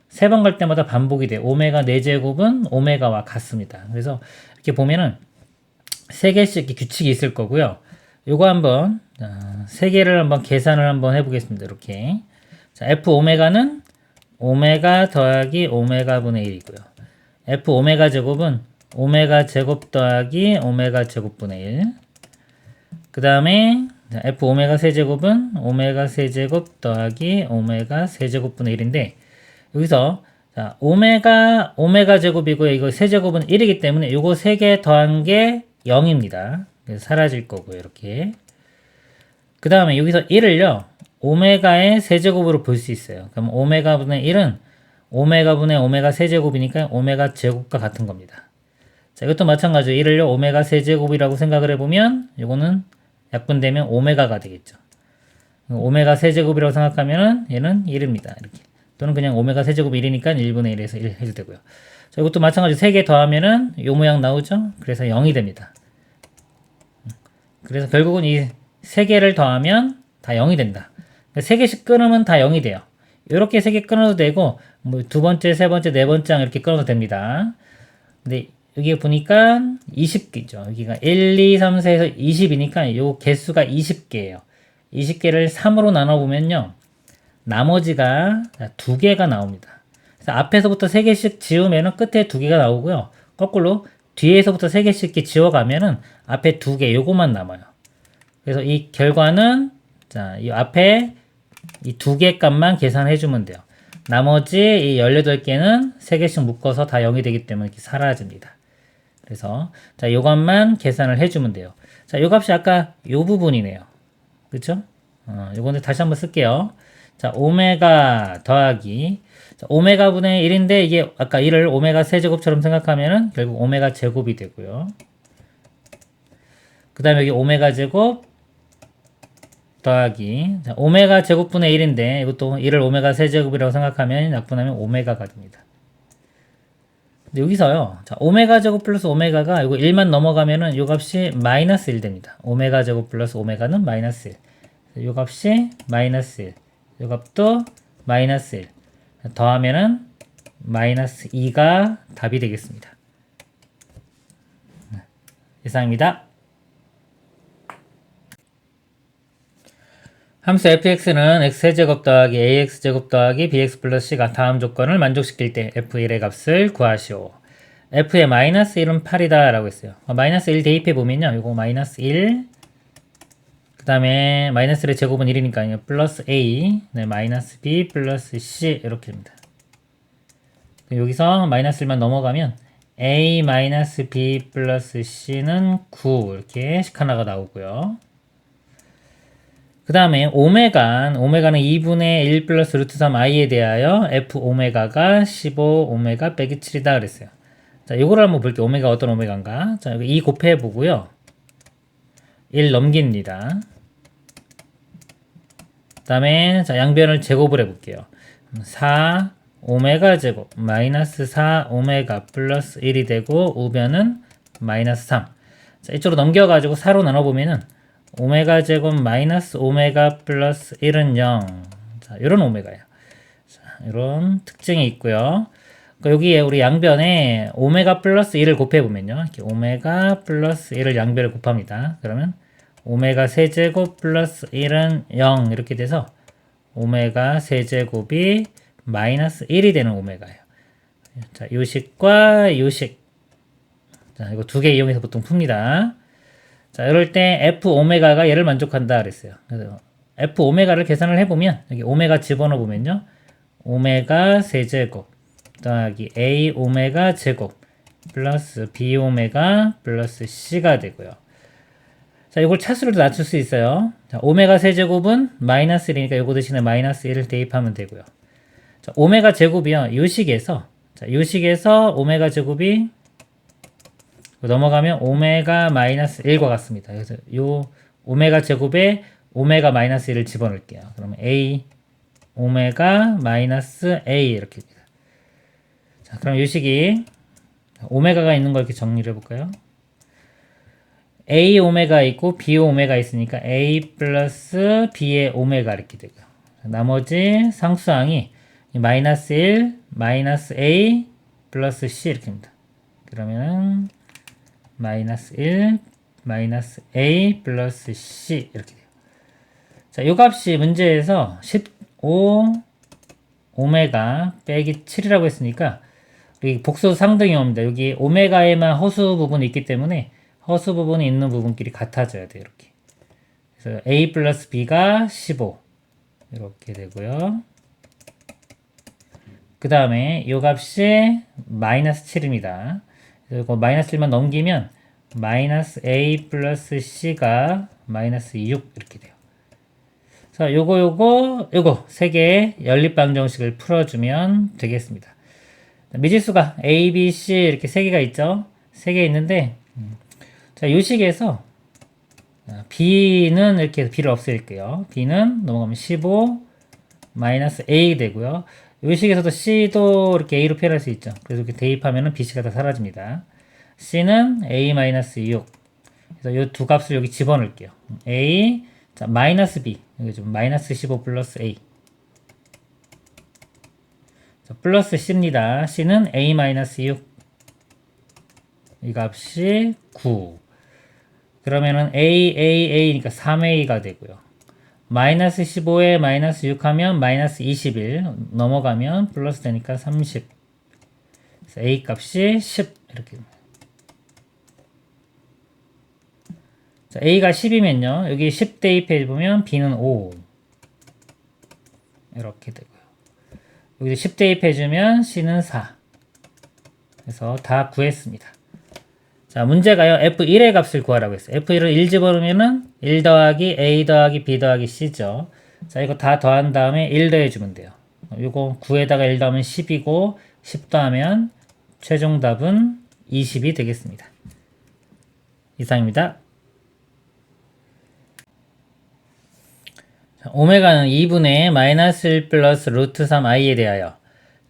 세 번 갈 때마다 반복이 돼요. 오메가 4제곱은 오메가와 같습니다. 그래서 이렇게 보면은 3개씩 이렇게 규칙이 있을 거고요. 요거 한번 3개를 한번 계산을 한번 해보겠습니다. 이렇게. 자, f 오메가는 오메가 더하기 오메가 분의 1이고요. f 오메가 제곱은 오메가 제곱 더하기 오메가 제곱 분의 1. 그 다음에 f 오메가 세제곱은 오메가 세제곱 더하기 오메가 세제곱 분의 1인데, 여기서 자, 오메가 제곱이고요. 이거 세제곱은 1이기 때문에 요거 3개 더한 게 0입니다. 그래서 사라질 거고요. 이렇게. 그 다음에 여기서 1을요. 오메가의 세제곱으로 볼 수 있어요. 그럼 오메가 분의 1은 오메가 분의 오메가 세제곱이니까 오메가 제곱과 같은 겁니다. 자, 이것도 마찬가지로 1을요. 오메가 세제곱이라고 생각을 해보면 요거는 약분되면 오메가가 되겠죠. 오메가 세제곱이라고 생각하면은 얘는 1입니다. 이렇게. 또는 그냥 오메가 세제곱 1이니까 1분의 1에서 1 해도 되고요. 자, 이것도 마찬가지로 3개 더하면은 요 모양 나오죠? 그래서 0이 됩니다. 그래서 결국은 이 3개를 더하면 다 0이 된다. 3개씩 끊으면 다 0이 돼요. 이렇게 3개 끊어도 되고, 뭐 두 번째, 세 번째, 네 번째 이렇게 끊어도 됩니다. 근데 여기 보니까 20개죠. 여기가 1, 2, 3, 4에서 20이니까 요 개수가 20개예요. 20개를 3으로 나눠보면요. 나머지가 2개가 나옵니다. 그래서 앞에서부터 3개씩 지우면은 끝에 2개가 나오고요. 거꾸로 뒤에서부터 3개씩 이렇게 지워가면은 앞에 2개, 요거만 남아요. 그래서 이 결과는 자, 이 앞에 이 2개 값만 계산해주면 돼요. 나머지 이 18개는 3개씩 묶어서 다 0이 되기 때문에 이렇게 사라집니다. 그래서 자, 요것만 계산을 해주면 돼요. 자, 요 값이 아까 요 부분이네요. 그쵸? 요거는 다시 한번 쓸게요. 자, 오메가 더하기 자, 오메가 분의 1인데 이게 아까 1을 오메가 세제곱처럼 생각하면은 결국 오메가 제곱이 되고요. 그 다음에 여기 오메가 제곱 더하기 자, 오메가 제곱분의 1인데 이것도 1을 오메가 세제곱이라고 생각하면 약분하면 오메가가 됩니다. 근데 여기서요. 자, 오메가 제곱 플러스 오메가가 이거 1만 넘어가면은 이 값이 마이너스 1 됩니다. 오메가 제곱 플러스 오메가는 마이너스 1. 이 값이 마이너스 1. 이 값도 마이너스 1. 더하면은 마이너스 2가 답이 되겠습니다. 이상입니다. 함수 fx는 x제곱 더하기 ax제곱 더하기 bx 플러스 c가 다음 조건을 만족시킬 때 f1의 값을 구하시오. f의 마이너스 1은 8이다 라고 했어요. 마이너스 1 대입해보면요. 이거 마이너스 1, 그 다음에 마이너스 1의 제곱은 1이니까 플러스 a, 네, 마이너스 b 플러스 c 이렇게 됩니다. 여기서 마이너스 1만 넘어가면 a 마이너스 b 플러스 c는 9 이렇게 식 하나가 나오고요. 그 다음에 오메가는 2분의 1 플러스 루트 3 i에 대하여 f 오메가가 15 오메가 빼기 7이다 그랬어요. 자, 이거를 한번 볼게요. 오메가 어떤 오메가인가? 자, 여기 2 곱해 보고요. 1 넘깁니다. 그 다음에 자, 양변을 제곱을 해볼게요. 4 오메가 제곱 마이너스 4 오메가 플러스 1이 되고 우변은 마이너스 3. 자, 이쪽으로 넘겨가지고 4로 나눠보면은 오메가 제곱 마이너스 오메가 플러스 1은 0. 자, 이런 오메가예요. 자, 이런 특징이 있고요. 그러니까 여기에 우리 양변에 오메가 플러스 1을 곱해보면요. 이렇게 오메가 플러스 1을 양변을 곱합니다. 그러면 오메가 세제곱 플러스 1은 0 이렇게 돼서 오메가 세제곱이 마이너스 1이 되는 오메가예요. 자, 요식과 요식. 자, 이거 두 개 이용해서 보통 풉니다. 자, 이럴 때 f 오메가가 얘를 만족한다 그랬어요. 그래서 f 오메가를 계산을 해보면 여기 오메가 집어넣어 보면요. 오메가 세제곱 더하기 a 오메가 제곱 플러스 b 오메가 플러스 c가 되고요. 자, 이걸 차수로 낮출 수 있어요. 자, 오메가 세제곱은 마이너스 1이니까 요거 대신에 마이너스 1을 대입하면 되고요. 자, 오메가 제곱이요. 요식에서 오메가 제곱이 넘어가면 오메가 마이너스 1과 같습니다. 그래서 요 오메가 제곱에 오메가 마이너스 1을 집어넣을게요. 그러면 a 오메가 마이너스 a 이렇게 됩니다. 자, 그럼 요식이 오메가가 있는 거 이렇게 정리를 해볼까요? a 오메가 있고 b 오메가 있으니까 a 플러스 b의 오메가 이렇게 되고요. 나머지 상수항이 마이너스 1 마이너스 a 플러스 c 이렇게 됩니다. 그러면은 마이너스 1 마이너스 a 플러스 c 이렇게 돼요. 자, 요 값이 문제에서 15 오메가 빼기 7이라고 했으니까 여기 복수 상등이 옵니다. 여기 오메가에만 허수 부분이 있기 때문에 허수 부분이 있는 부분끼리 같아져야 돼요. 이렇게. 그래서 a 플러스 b가 15 이렇게 되고요. 그 다음에 이 값이 마이너스 7입니다. 그리고 마이너스 1만 넘기면 마이너스 a 플러스 c가 마이너스 6 이렇게 돼요. 자, 요거 세 개의 연립방정식을 풀어주면 되겠습니다. 미지수가 a, b, c 이렇게 세 개가 있죠. 세 개 있는데 자, 요 식에서 b는 이렇게 b를 없앨게요. b는 넘어가면 15 마이너스 a 되고요. 요 식에서도 c도 이렇게 a로 표현할 수 있죠. 그래서 이렇게 대입하면은 bc가 다 사라집니다. c는 a 마이너스 6. 그래서 요 두 값을 여기 집어넣을게요. a 자 마이너스 b 여기 좀 마이너스 15 플러스 a. 자, 플러스 c입니다. c는 a 마이너스 6. 이 값이 9. 그러면은 a니까 3a가 되고요. 마이너스 15에 마이너스 6 하면 마이너스 21 넘어가면 플러스 되니까 30. 그래서 a 값이 10 이렇게 됩니다. 자, a가 10이면요. 여기 10 대입해 보면 b는 5 이렇게 되고요. 여기 10 대입해 주면 c는 4. 그래서 다 구했습니다. 자, 문제가요. F1의 값을 구하라고 했어요. F1을 1 집어넣으면은 1 더하기 A 더하기 B 더하기 C죠. 자, 이거 다 더한 다음에 1 더해주면 돼요. 이거 9에다가 1 더하면 10이고 10 더하면 최종 답은 20이 되겠습니다. 이상입니다. 자, 오메가는 2분의 마이너스 1 플러스 루트 3i에 대하여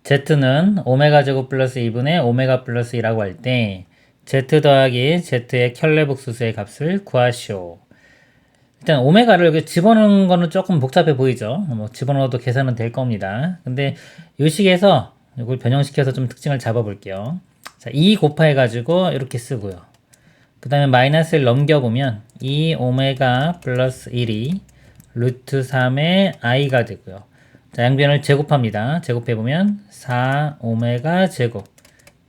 z는 오메가 제곱 플러스 2분의 오메가 플러스 2라고 할 때 z 더하기 z의 켤레복수수의 값을 구하시오. 일단 오메가를 여기 집어넣는 거는 조금 복잡해 보이죠. 뭐 집어넣어도 계산은 될 겁니다. 근데 이 식에서 이걸 변형시켜서 좀 특징을 잡아볼게요. 자, 2 곱해가지고 이렇게 쓰고요. 그 다음에 마이너스를 넘겨보면 2 오메가 플러스 1이 루트 3의 i가 되고요. 자, 양변을 제곱합니다. 제곱해보면 4 오메가 제곱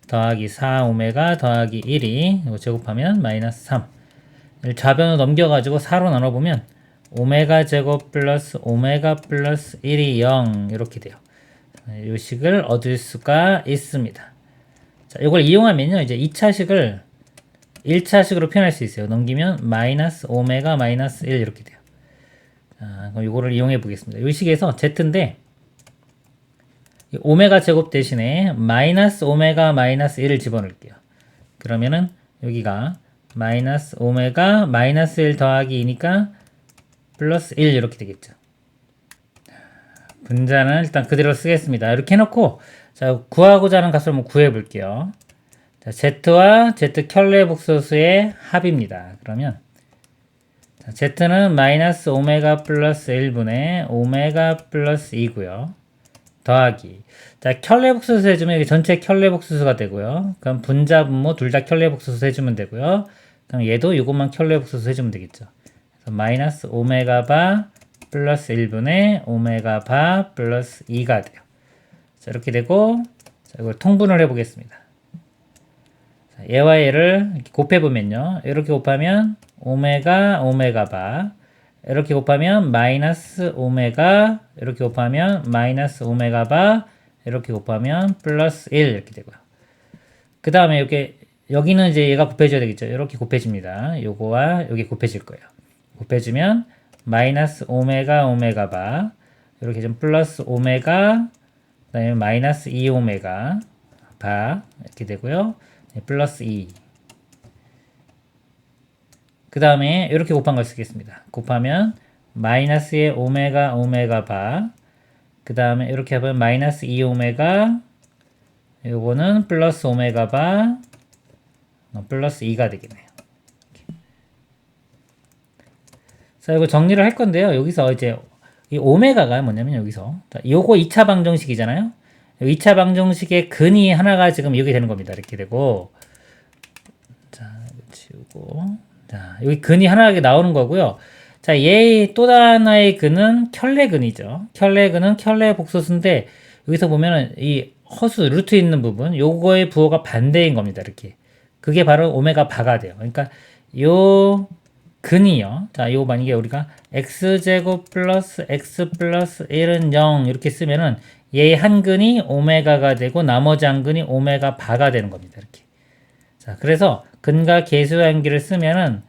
더하기 4 오메가 더하기 1이 이거 제곱하면 마이너스 3. 좌변으로 넘겨가지고 4로 나눠보면 오메가 제곱 플러스 오메가 플러스 1이 0 이렇게 돼요. 이 식을 얻을 수가 있습니다. 자, 이걸 이용하면요. 이제 2차식을 1차식으로 표현할 수 있어요. 넘기면 마이너스 오메가 마이너스 1 이렇게 돼요. 자, 그럼 이거를 이용해 보겠습니다. 이 식에서 z인데 오메가 제곱 대신에 마이너스 오메가 마이너스 1을 집어넣을게요. 그러면은 여기가 마이너스 오메가 마이너스 1 더하기 2니까 플러스 1 이렇게 되겠죠. 분자는 일단 그대로 쓰겠습니다. 이렇게 해놓고 자, 구하고자 하는 값을 한번 구해 볼게요. 자, z와 z 켤레 복소수의 합입니다. 그러면 자, z는 마이너스 오메가 플러스 1분의 오메가 플러스 2고요. 더하기 자, 켤레 복소수 해주면 이게 전체 켤레 복소수가 되고요. 그럼 분자 분모 둘 다 켤레 복소수 해주면 되고요. 그럼 얘도 이것만 켤레 복소수 해주면 되겠죠. 그래서 마이너스 오메가 바 플러스 1분의 오메가 바 플러스 2가 돼요. 자, 이렇게 되고 자, 이걸 통분을 해보겠습니다. 자, 얘와 얘를 이렇게 곱해보면요. 이렇게 곱하면 오메가 오메가 바 이렇게 곱하면 마이너스 오메가 이렇게 곱하면 마이너스 오메가 바 이렇게 곱하면 플러스 1 이렇게 되고요. 그 다음에 이렇게 여기는 이제 얘가 곱해져야 되겠죠. 이렇게 곱해집니다. 요거와 여기 곱해질 거예요. 곱해지면 마이너스 오메가 오메가 바 이렇게 좀 플러스 오메가 그 다음에 마이너스 2 오메가 바 이렇게 되고요. 네, 플러스 2 그 다음에 이렇게 곱한 걸 쓰겠습니다. 곱하면 마이너스의 오메가 오메가 바 그 다음에 이렇게 하면 마이너스 2 오메가 요거는 플러스 오메가 바 플러스 2가 되겠네요. 자, 이거 정리를 할 건데요. 여기서 이제 이 오메가가 뭐냐면 여기서 자, 요거 2차 방정식이잖아요. 2차 방정식의 근이 하나가 지금 여기 되는 겁니다. 이렇게 되고 자, 이거 지우고 자, 여기 근이 하나가 나오는 거고요. 자, 얘 또 하나의 근은 켤레근이죠. 켤레근은 켤레 복소수인데 여기서 보면은 이 허수 루트 있는 부분 요거의 부호가 반대인 겁니다. 이렇게 그게 바로 오메가 바가 돼요. 그러니까 요 근이요. 자, 요 만약에 우리가 x제곱 플러스 x 플러스 1은 0 이렇게 쓰면은 얘 한 근이 오메가가 되고 나머지 한 근이 오메가 바가 되는 겁니다. 이렇게. 자, 그래서 근과 계수의 관계를 쓰면은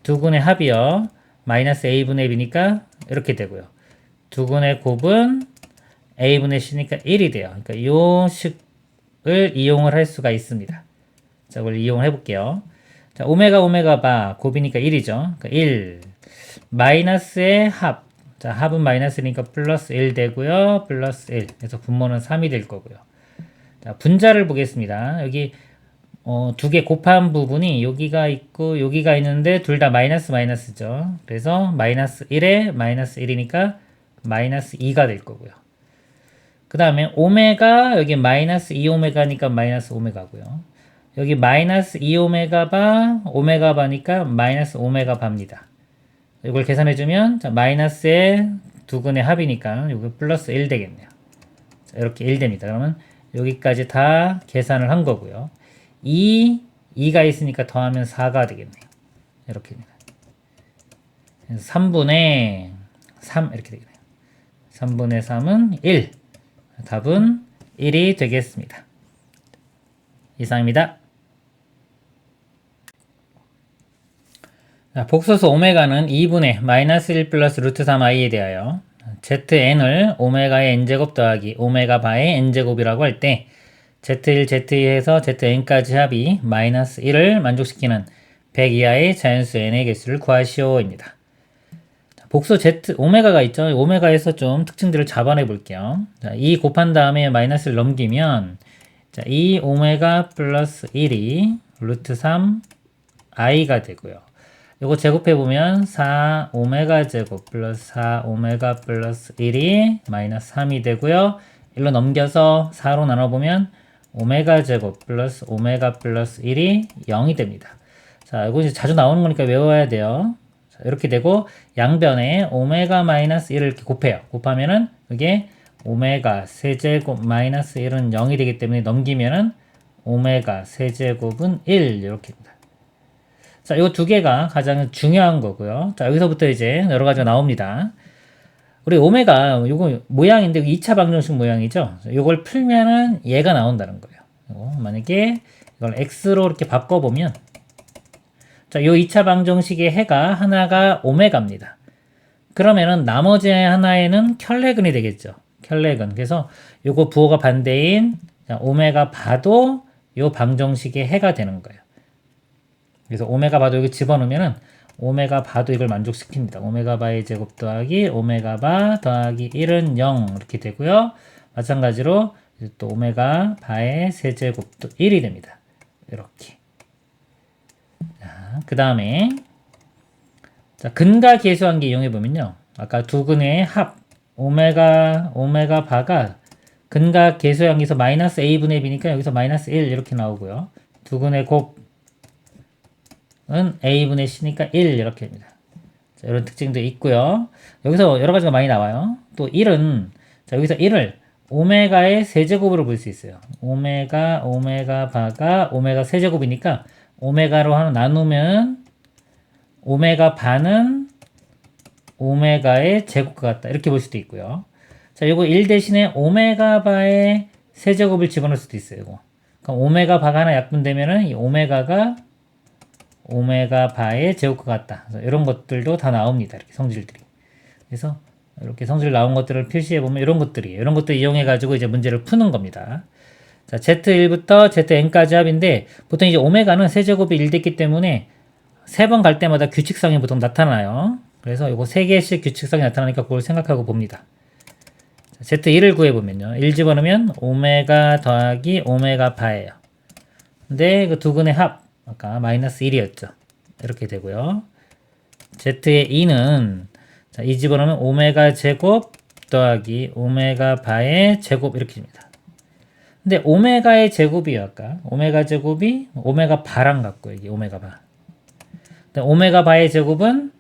두 근의 합이요. 마이너스 a분의 b니까 이렇게 되고요. 두 근의 곱은 a분의 c니까 1이 돼요. 그러니까 요 식을 이용을 할 수가 있습니다. 자, 이걸 이용을 해볼게요. 자, 오메가 오메가 바 곱이니까 1이죠. 그러니까 1 마이너스의 합. 자, 합은 마이너스니까 플러스 1 되고요. 플러스 1. 그래서 분모는 3이 될 거고요. 자, 분자를 보겠습니다. 여기 두 개 곱한 부분이 여기가 있고 여기가 있는데 둘 다 마이너스 마이너스죠. 그래서 마이너스 1에 마이너스 1이니까 마이너스 2가 될 거고요. 그 다음에 오메가 여기 마이너스 2오메가니까 마이너스 오메가고요. 여기 마이너스 2오메가 바 오메가 바니까 마이너스 오메가 바입니다. 이걸 계산해주면 자, 마이너스의 두 근의 합이니까 여기 플러스 1 되겠네요. 자, 이렇게 1 됩니다. 그러면 여기까지 다 계산을 한 거고요. 2가 있으니까 더하면 4가 되겠네요. 이렇게 됩니다. 3분의 3 이렇게 되겠네요. 3분의 3은 1. 답은 1이 되겠습니다. 이상입니다. 자, 복소수 오메가는 2분의 마이너스 1 플러스 루트 3i에 대하여 zn을 오메가의 n제곱 더하기 오메가 바의 n제곱이라고 할 때 z1, z2에서 zn까지 합이 마이너스 1을 만족시키는 100 이하의 자연수 n의 개수를 구하시오입니다. 복수 z 오메가가 있죠. 오메가에서 좀 특징들을 잡아내 볼게요. 자, 2 곱한 다음에 마이너스를 넘기면 자, 2 오메가 플러스 1이 루트 3 i가 되고요. 요거 제곱해 보면 4 오메가 제곱 플러스 4 오메가 플러스 1이 마이너스 3이 되고요. 1로 넘겨서 4로 나눠보면 오메가 제곱 플러스 오메가 플러스 1이 0이 됩니다. 자, 이거 이제 자주 나오는 거니까 외워야 돼요. 자, 이렇게 되고 양변에 오메가 마이너스 1을 이렇게 곱해요. 곱하면은 이게 오메가 세제곱 마이너스 1은 0이 되기 때문에 넘기면은 오메가 세제곱은 1 이렇게 됩니다. 자, 이 두 개가 가장 중요한 거고요. 자, 여기서부터 이제 여러 가지가 나옵니다. 우리 오메가 요거 모양인데 2차 방정식 모양이죠. 요걸 풀면은 얘가 나온다는 거예요. 만약에 이걸 x로 이렇게 바꿔보면 자, 요 2차 방정식의 해가 하나가 오메가입니다. 그러면은 나머지 하나에는 켤레근이 되겠죠. 켤레근. 그래서 요거 부호가 반대인 오메가 바도 요 방정식의 해가 되는 거예요. 그래서 오메가 바도 여기 집어넣으면은 오메가 바도 이걸 만족시킵니다. 오메가 바의 제곱 더하기 오메가 바 더하기 1은 0 이렇게 되고요. 마찬가지로 또 오메가 바의 세제곱도 1이 됩니다. 이렇게. 그 다음에 근과 계수한계 이용해 보면요. 아까 두 근의 합 오메가 바가 근과 계수한계에서 마이너스 a분의 b니까 여기서 마이너스 1 이렇게 나오고요. 두 근의 곱은 a분의 c니까 1 이렇게 됩니다. 자, 이런 특징도 있고요. 여기서 여러 가지가 많이 나와요. 또 1은 자, 여기서 1을 오메가의 세제곱으로 볼 수 있어요. 오메가 바가 오메가 세제곱이니까 오메가로 하나 나누면 오메가 바는 오메가의 제곱과 같다. 이렇게 볼 수도 있고요. 자, 요거 1 대신에 오메가 바의 세제곱을 집어넣을 수도 있어요. 이거. 그럼 오메가 바가 하나 약분되면은 이 오메가가 오메가 바의 제곱과 같다. 그래서 이런 것들도 다 나옵니다. 이렇게 성질들이. 그래서 이렇게 성질 나온 것들을 표시해 보면 이런 것들이에요. 이런 것들 이용해 가지고 이제 문제를 푸는 겁니다. 자, Z1부터 Zn까지 합인데 보통 이제 오메가는 세제곱이 1 됐기 때문에 3번 갈 때마다 규칙성이 보통 나타나요. 그래서 이거 3개씩 규칙성이 나타나니까 그걸 생각하고 봅니다. 자, Z1을 구해보면요. 1 집어넣으면 오메가 더하기 오메가 바예요. 근데 그 두 근의 합, 아까 마이너스 1이었죠. 이렇게 되고요. Z의 2는 자, 2 집어넣으면 오메가 제곱 더하기 오메가 바의 제곱 이렇게 됩니다. 근데 오메가의 제곱이요. 아까 오메가 제곱이 오메가 바랑 같고 이게 오메가 바. 오메가 바의 제곱은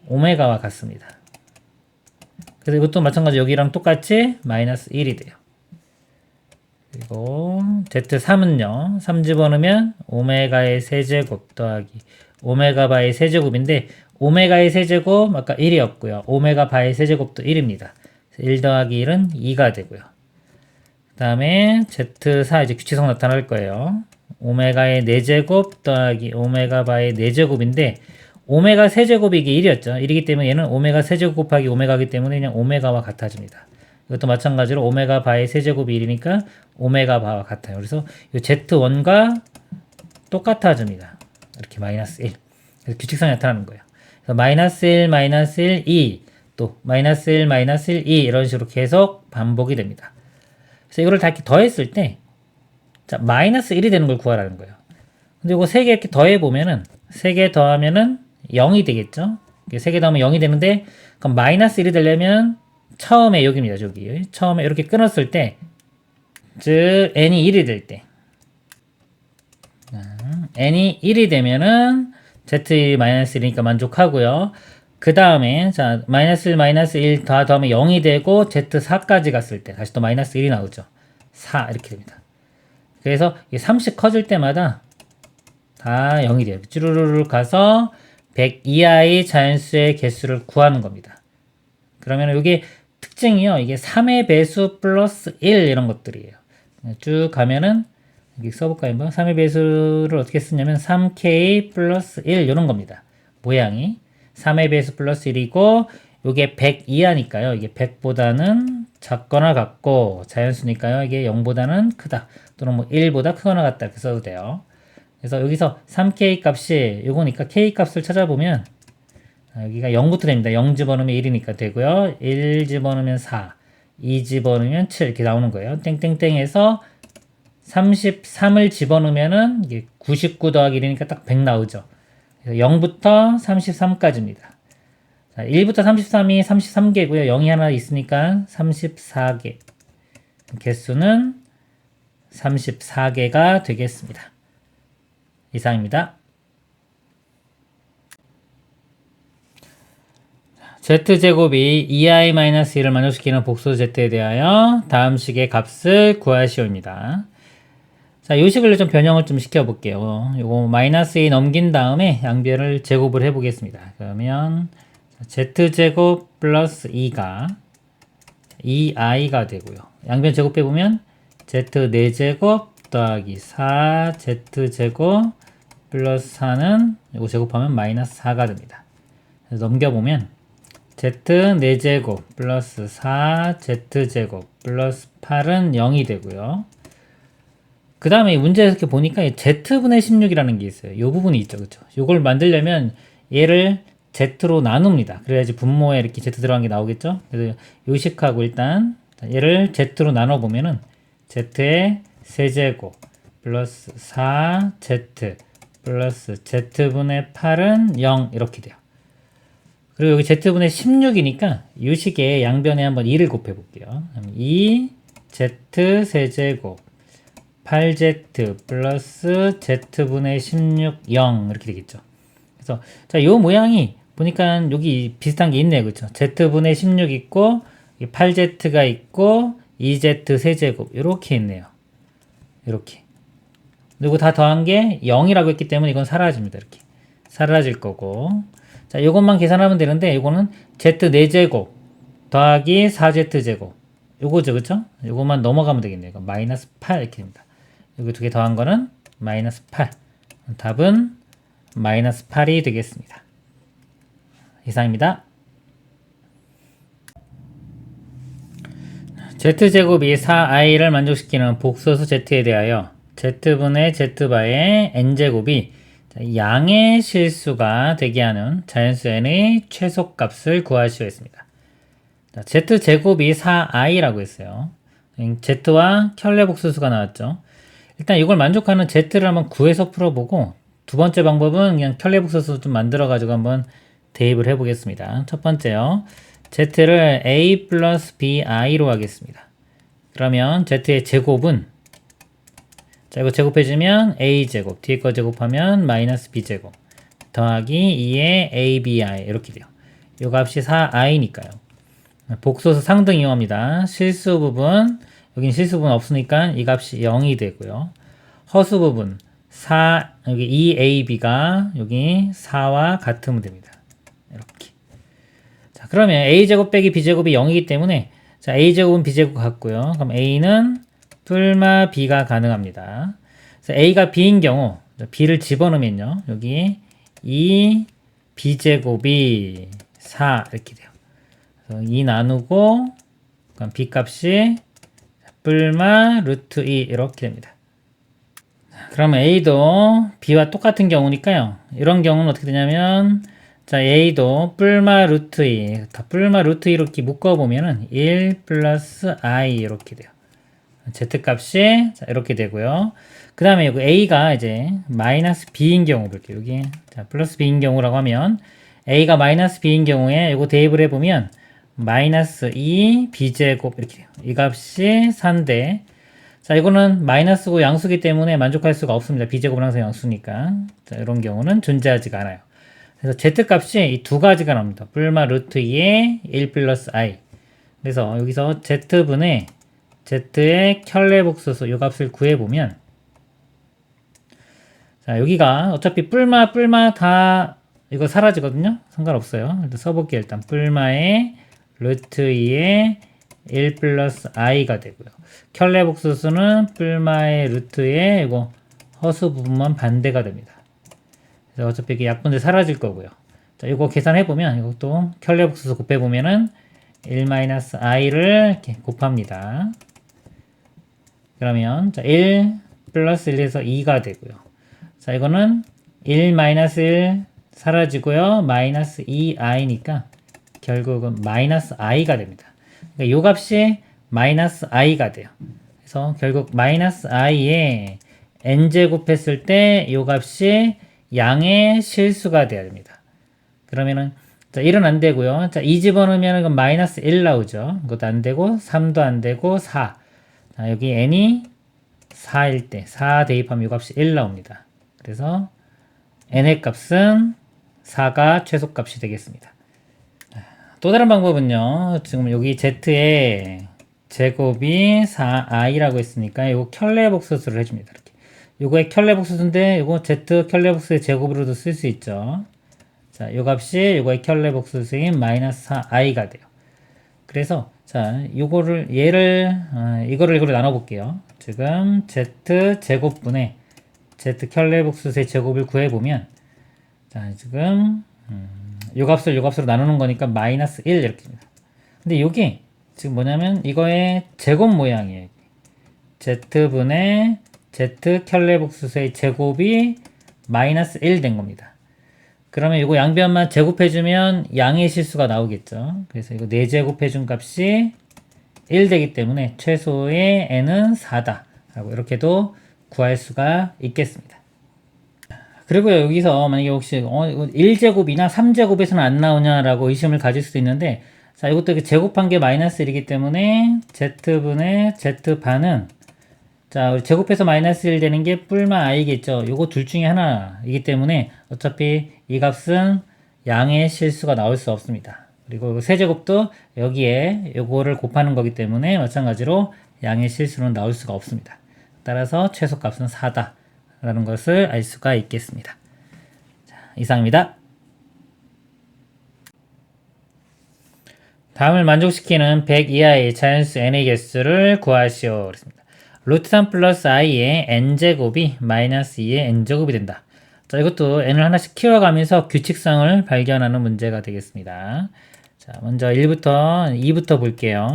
오메가와 같습니다. 그래서 이것도 마찬가지 여기랑 똑같이 마이너스 1이 돼요. 그리고 Z3은요. 3 집어넣으면 오메가의 세제곱 더하기 오메가 바의 세제곱인데 오메가의 세제곱 아까 1이었고요. 오메가 바의 세제곱도 1입니다. 1 더하기 1은 2가 되고요. 그 다음에 Z4 이제 규칙성 나타날 거예요. 오메가의 4제곱 더하기 오메가 바의 4제곱인데 오메가 세제곱이 이게 1이었죠. 1이기 때문에 얘는 오메가 세제곱 곱하기 오메가이기 때문에 그냥 오메가와 같아집니다. 이것도 마찬가지로 오메가 바의 세제곱이 1이니까 오메가 바와 같아요. 그래서 이 Z1과 똑같아집니다. 이렇게 마이너스 1. 그래서 규칙성이 나타나는 거예요. 그래서 마이너스 1, 마이너스 1, 2, 또 마이너스 1, 마이너스 1, 2 이런 식으로 계속 반복이 됩니다. 그래서 이거를 다 이렇게 더했을 때 자, 마이너스 1이 되는 걸 구하라는 거예요. 근데 이거 3개 이렇게 더해보면은 3개 더하면은 0이 되겠죠? 3개 더하면 0이 되는데 그럼 마이너스 1이 되려면 처음에 여기입니다. 저기 처음에 이렇게 끊었을 때 즉 n이 1이 될 때 n이 1이 되면은 z-1이니까 만족하고요. 그 다음에 자 마이너스 1, 마이너스 1 다 더하면 0이 되고 z4까지 갔을 때 다시 또 마이너스 1이 나오죠. 4 이렇게 됩니다. 그래서 30 커질 때마다 다 0이 돼요. 쭈루루루 가서 100 이하의 자연수의 개수를 구하는 겁니다. 그러면 이게 특징이요. 이게 3의 배수 플러스 1 이런 것들이에요. 쭉 가면은 여기 써볼까요? 한번 3의 배수를 어떻게 쓰냐면 3k 플러스 1 이런 겁니다. 모양이 3의 배수 플러스 1이고 이게 100 이하니까요. 이게 100보다는 작거나 같고 자연수니까요. 이게 0보다는 크다. 또는 뭐 1보다 크거나 같다. 이렇게 써도 돼요. 그래서 여기서 3k 값이 요거니까 k 값을 찾아보면 여기가 0부터 됩니다. 0 집어넣으면 1이니까 되고요. 1 집어넣으면 4, 2 집어넣으면 7 이렇게 나오는 거예요. 땡땡땡에서 33을 집어넣으면은 이게 99 더하기 1이니까 딱 100 나오죠. 그래서 0부터 33까지입니다. 자, 1부터 33이 33개고요. 0이 하나 있으니까 34개. 개수는 34개가 되겠습니다. 이상입니다. z제곱이 2i-1을 만족시키는 복수 z에 대하여 다음 식의 값을 구하시오입니다. 자, 이 식을 좀 변형을 좀 시켜볼게요. 요거 마이너스 2 넘긴 다음에 양변을 제곱을 해보겠습니다. 그러면 z제곱 플러스 2가 2i가 되고요. 양변 제곱해보면 z 4제곱 더하기 4z제곱 플러스 4는 이거 제곱하면 마이너스 4가 됩니다. 그래서 넘겨보면 z 4제곱 플러스 4z제곱 플러스 8은 0이 되고요. 그 다음에 문제에서 이렇게 보니까 z분의 16이라는 게 있어요. 이 부분이 있죠. 그쵸? 이걸 만들려면 얘를 z로 나눕니다. 그래야지 분모에 이렇게 z 들어간 게 나오겠죠? 그래서 요식하고 일단 얘를 z로 나눠보면은 z의 세제곱 플러스 4z 플러스 z분의 8은 0 이렇게 돼요. 그리고 여기 z분의 16이니까 이 식의 양변에 한번 2를 곱해 볼게요. 2z 세제곱 8z 플러스 z분의 16 0 이렇게 되겠죠. 그래서 자, 요 모양이 보니까 여기 비슷한 게 있네요. 그렇죠? z분의 16 있고 8z가 있고 2z 세제곱 이렇게 있네요. 이렇게. 그리고 다 더한 게 0이라고 했기 때문에 이건 사라집니다. 이렇게. 사라질 거고. 자, 이것만 계산하면 되는데 이거는 z 4제곱 더하기 4z제곱 요거죠. 그쵸? 요것만 넘어가면 되겠네요. 이거 마이너스 8 이렇게 됩니다. 여기 두 개 더한 거는 마이너스 8. 답은 마이너스 8이 되겠습니다. 이상입니다. z제곱이 4i를 만족시키는 복소수 z에 대하여 z분의 z바의 n제곱이 양의 실수가 되게 하는 자연수 n의 최소값을 구하시오 했습니다. z제곱이 4i라고 했어요. z와 켤레복소수가 나왔죠. 일단 이걸 만족하는 z를 한번 구해서 풀어보고 두 번째 방법은 그냥 켤레복소수 좀 만들어가지고 한번 대입을 해보겠습니다. 첫 번째요. z를 a 플러스 bi로 하겠습니다. 그러면 z의 제곱은 자 이거 제곱해주면 a제곱 뒤에 거 제곱하면 마이너스 b제곱 더하기 2의 abi 이렇게 돼요. 이 값이 4i니까요. 복소수 상등 이용합니다. 실수 부분 여긴 실수 부분 없으니까 이 값이 0이 되고요. 허수 부분 4 여기 2ab가 여기 4와 같으면 됩니다. 이렇게. 자, 그러면 a제곱 빼기 b제곱이 0이기 때문에 자, a제곱은 b제곱 같고요. 그럼 a는 뿔마 b가 가능합니다. 그래서 a가 b인 경우 b를 집어넣으면요. 여기 2 b제곱이 4 이렇게 돼요. 그래서 2 나누고 그럼 b 값이 뿔마 루트 2 이렇게 됩니다. 그러면 a도 b와 똑같은 경우니까요. 이런 경우는 어떻게 되냐면 자 a도 뿔마 루트 2 뿔마 루트 2 이렇게 묶어보면은 1 플러스 i 이렇게 돼요. z값이 자 이렇게 되고요. 그 다음에 여기 a가 이제 마이너스 b인 경우 볼게요. 여기 자 플러스 b인 경우라고 하면 a가 마이너스 b인 경우에 이거 대입을 해보면 마이너스 2 b제곱 이렇게 돼요. 이 값이 4인데 자 이거는 마이너스고 양수기 때문에 만족할 수가 없습니다. b제곱은 항상 양수니까 자 이런 경우는 존재하지가 않아요. 그래서 z값이 이 두 가지가 나옵니다. 뿔마 루트 2의 1 플러스 i 그래서 여기서 z분의 z의 켤레복소수 이 값을 구해보면 자 여기가 어차피 뿔마 다 이거 사라지거든요. 상관없어요. 일단 써볼게요. 일단 뿔마의 루트 2의 1 플러스 i가 되고요. 켤레복소수는 뿔마의 루트에 이거 허수 부분만 반대가 됩니다. 그래서 어차피 이게 약분돼 사라질 거고요. 자, 이거 계산해보면 이것도 켤레복소수 곱해보면은 1-i를 이렇게 곱합니다. 그러면 자, 1 플러스 1에서 2가 되고요. 자, 이거는 1-1 사라지고요. 마이너스 2i니까 결국은 마이너스 i가 됩니다. 그러니까 요 값이 마이너스 i가 돼요. 그래서 결국 마이너스 i에 n제곱 했을 때 요 값이 양의 실수가 돼야 됩니다. 그러면은 자, 1은 안 되고요. 자, 2 집어넣으면 이건 마이너스 1 나오죠. 이것도 안 되고 3도 안 되고 4. 자, 여기 n이 4일 때 4 대입하면 이 값이 1 나옵니다. 그래서 n의 값은 4가 최소값이 되겠습니다. 또 다른 방법은요. 지금 여기 z의 제곱이 4i라고 했으니까 이거 켤레복소수를 해줍니다. 이렇게. 요거의 켤레복소수인데 요거 z 켤레복소의 제곱으로도 쓸 수 있죠. 자, 요 값이 요거의 켤레복소수인 마이너스 4i가 돼요. 그래서 자, 요거를 얘를 이거를 나눠 볼게요. 지금 z 제곱분의 z 켤레복수의 제곱을 구해보면 자 지금 요 값을 요 값으로 나누는 거니까 마이너스 1 이렇게입니다. 근데 요게 지금 뭐냐면 이거의 제곱 모양이에요. z분의 z 켤레복수의 제곱이 마이너스 1 된 겁니다. 그러면 이거 양변만 제곱해주면 양의 실수가 나오겠죠. 그래서 이거 4제곱해준 값이 1 되기 때문에 최소의 n은 4다 라고 이렇게도 구할 수가 있겠습니다. 그리고 여기서 만약에 혹시 1제곱이나 3제곱에서는 안 나오냐라고 의심을 가질 수도 있는데 자 이것도 제곱한 게 마이너스 1이기 때문에 z분의 z반은 자 우리 제곱해서 마이너스 1 되는 게 뿔마 i겠죠. 요거 둘 중에 하나이기 때문에 어차피 이 값은 양의 실수가 나올 수 없습니다. 그리고 세제곱도 여기에 요거를 곱하는 거기 때문에 마찬가지로 양의 실수는 나올 수가 없습니다. 따라서 최소값은 4다 라는 것을 알 수가 있겠습니다. 자, 이상입니다. 다음을 만족시키는 100 이하의 자연수 n의 개수를 구하시오. 그랬습니다. 루트 3 플러스 i의 n제곱이 마이너스 2의 n제곱이 된다. 자, 이것도 n을 하나씩 키워가면서 규칙성을 발견하는 문제가 되겠습니다. 자, 먼저 1부터 2부터 볼게요.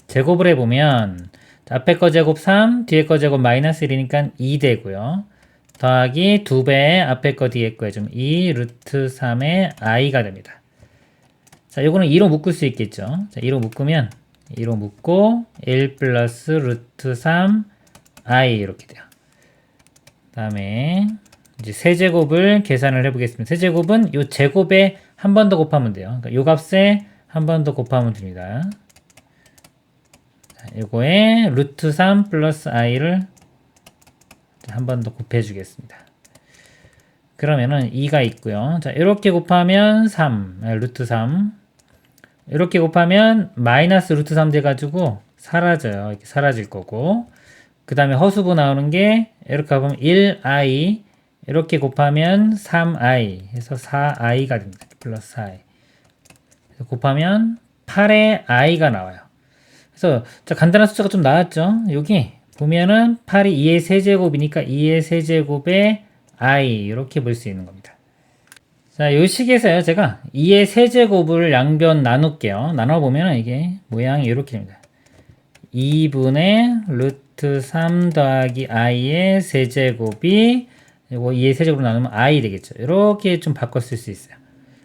제곱을 해보면 앞에 거 제곱 3, 뒤에 거 제곱 마이너스 1이니까 2 되고요. 더하기 2배 앞에 거 뒤에 거 해주면 2 루트 3의 i가 됩니다. 자, 요거는 2로 묶을 수 있겠죠. 자, 2로 묶으면 2로 묶고 1 플러스 루트 3 i 이렇게 돼요. 그 다음에 이제 세제곱을 계산을 해보겠습니다. 세제곱은 요 제곱에 한 번 더 곱하면 돼요. 그러니까 요 값에 한 번 더 곱하면 됩니다. 자, 요거에 루트 3 플러스 i를 한 번 더 곱해 주겠습니다. 그러면은 2가 있고요. 자, 이렇게 곱하면 3, 루트 3. 이렇게 곱하면 마이너스 루트 3 돼가지고 사라져요. 이렇게 사라질 거고. 그 다음에 허수부 나오는 게 이렇게 보면 1i 이렇게 곱하면 3i 해서 4i가 됩니다. 플러스 4i. 곱하면 8의 i가 나와요. 그래서 간단한 숫자가 좀 나왔죠. 여기 보면은 8이 2의 세제곱이니까 2의 세제곱에 i 이렇게 볼 수 있는 겁니다. 자, 요 식에서요 제가 2의 세제곱을 양변 나눌게요. 나눠보면 이게 모양이 이렇게 됩니다. 2분의 루트 3 더하기 i의 세제곱이 이거 2의 세제곱으로 나누면 i 되겠죠. 이렇게 좀 바꿔 쓸 수 있어요.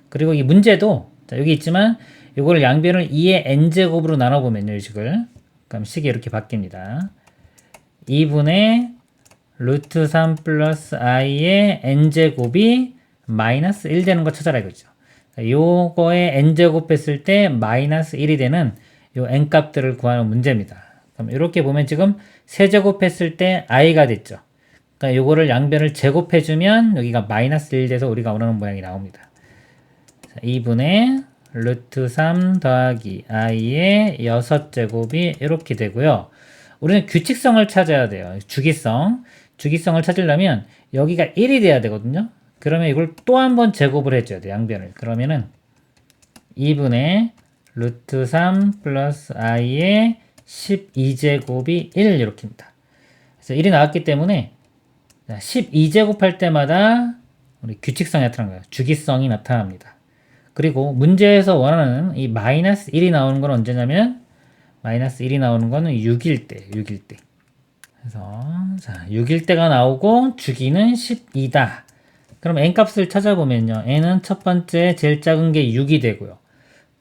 그리고 이 문제도 자, 여기 있지만 이거를 양변을 2의 n제곱으로 나눠보면요 이 식을 그럼 식이 이렇게 바뀝니다. 2분의 루트 3 플러스 i의 n제곱이 마이너스 1 되는 거 찾아라 이거죠. 요거에 n제곱 했을 때 마이너스 1이 되는 요 n값들을 구하는 문제입니다. 그럼 이렇게 보면 지금 세제곱 했을 때 i가 됐죠. 그러니까 요거를 양변을 제곱해주면 여기가 마이너스 1 돼서 우리가 원하는 모양이 나옵니다. 2분의 루트 3 더하기 i의 6제곱이 이렇게 되고요. 우리는 규칙성을 찾아야 돼요. 주기성을 찾으려면 여기가 1이 돼야 되거든요. 그러면 이걸 또 한 번 제곱을 해줘야 돼요. 양변을. 그러면은 2분의 루트 3 플러스 i의 12제곱이 1 이렇게입니다. 그래서 1이 나왔기 때문에 12제곱 할 때마다 우리 규칙성이 나타나는 거예요. 주기성이 나타납니다. 그리고 문제에서 원하는 이 마이너스 1이 나오는 건 언제냐면 마이너스 1이 나오는 거는 6일 때. 그래서 자 6일 때가 나오고 주기는 12다. 그럼 n값을 찾아보면요. n은 첫 번째 제일 작은 게 6이 되고요.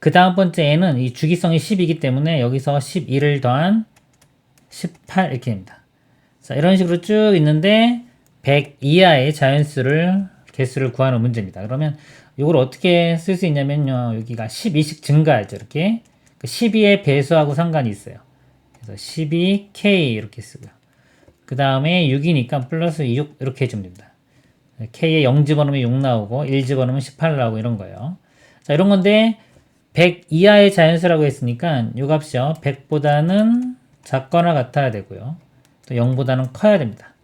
그 다음 번째 n은 이 주기성이 10이기 때문에 여기서 11을 더한 18 이렇게 됩니다. 자 이런 식으로 쭉 있는데 100 이하의 자연수를 개수를 구하는 문제입니다. 그러면 이걸 어떻게 쓸 수 있냐면요. 여기가 12씩 증가하죠. 이렇게 12의 배수하고 상관이 있어요. 그래서 12k 이렇게 쓰고요. 그 다음에 6이니까 플러스 6 이렇게 해주면 됩니다. k에 0 집어넣으면 6 나오고 1 집어넣으면 18 나오고 이런 거예요. 자 이런 건데 100 이하의 자연수라고 했으니까 이 값이요. 100보다는 작거나 같아야 되고요. 또 0보다는 커야 됩니다.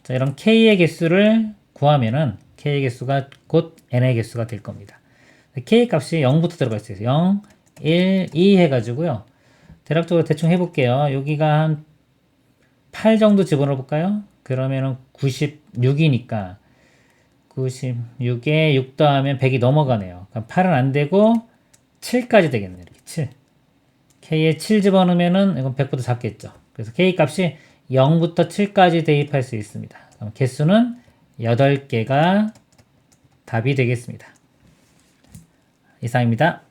자 이런 k의 개수를 구하면은 k의 개수가 곧 n의 개수가 될 겁니다. k 값이 0부터 들어가 있어요. 0, 1, 2 해가지고요. 대략적으로 대충 해볼게요. 여기가 한 8 정도 집어넣어 볼까요? 그러면은 96이니까 96에 6 더하면 100이 넘어가네요. 그럼 8은 안 되고 7까지 되겠네요. 이렇게 7. K에 7 집어넣으면은 이건 100보다 작겠죠. 그래서 K 값이 0부터 7까지 대입할 수 있습니다. 그럼 개수는 8개가 답이 되겠습니다. 이상입니다.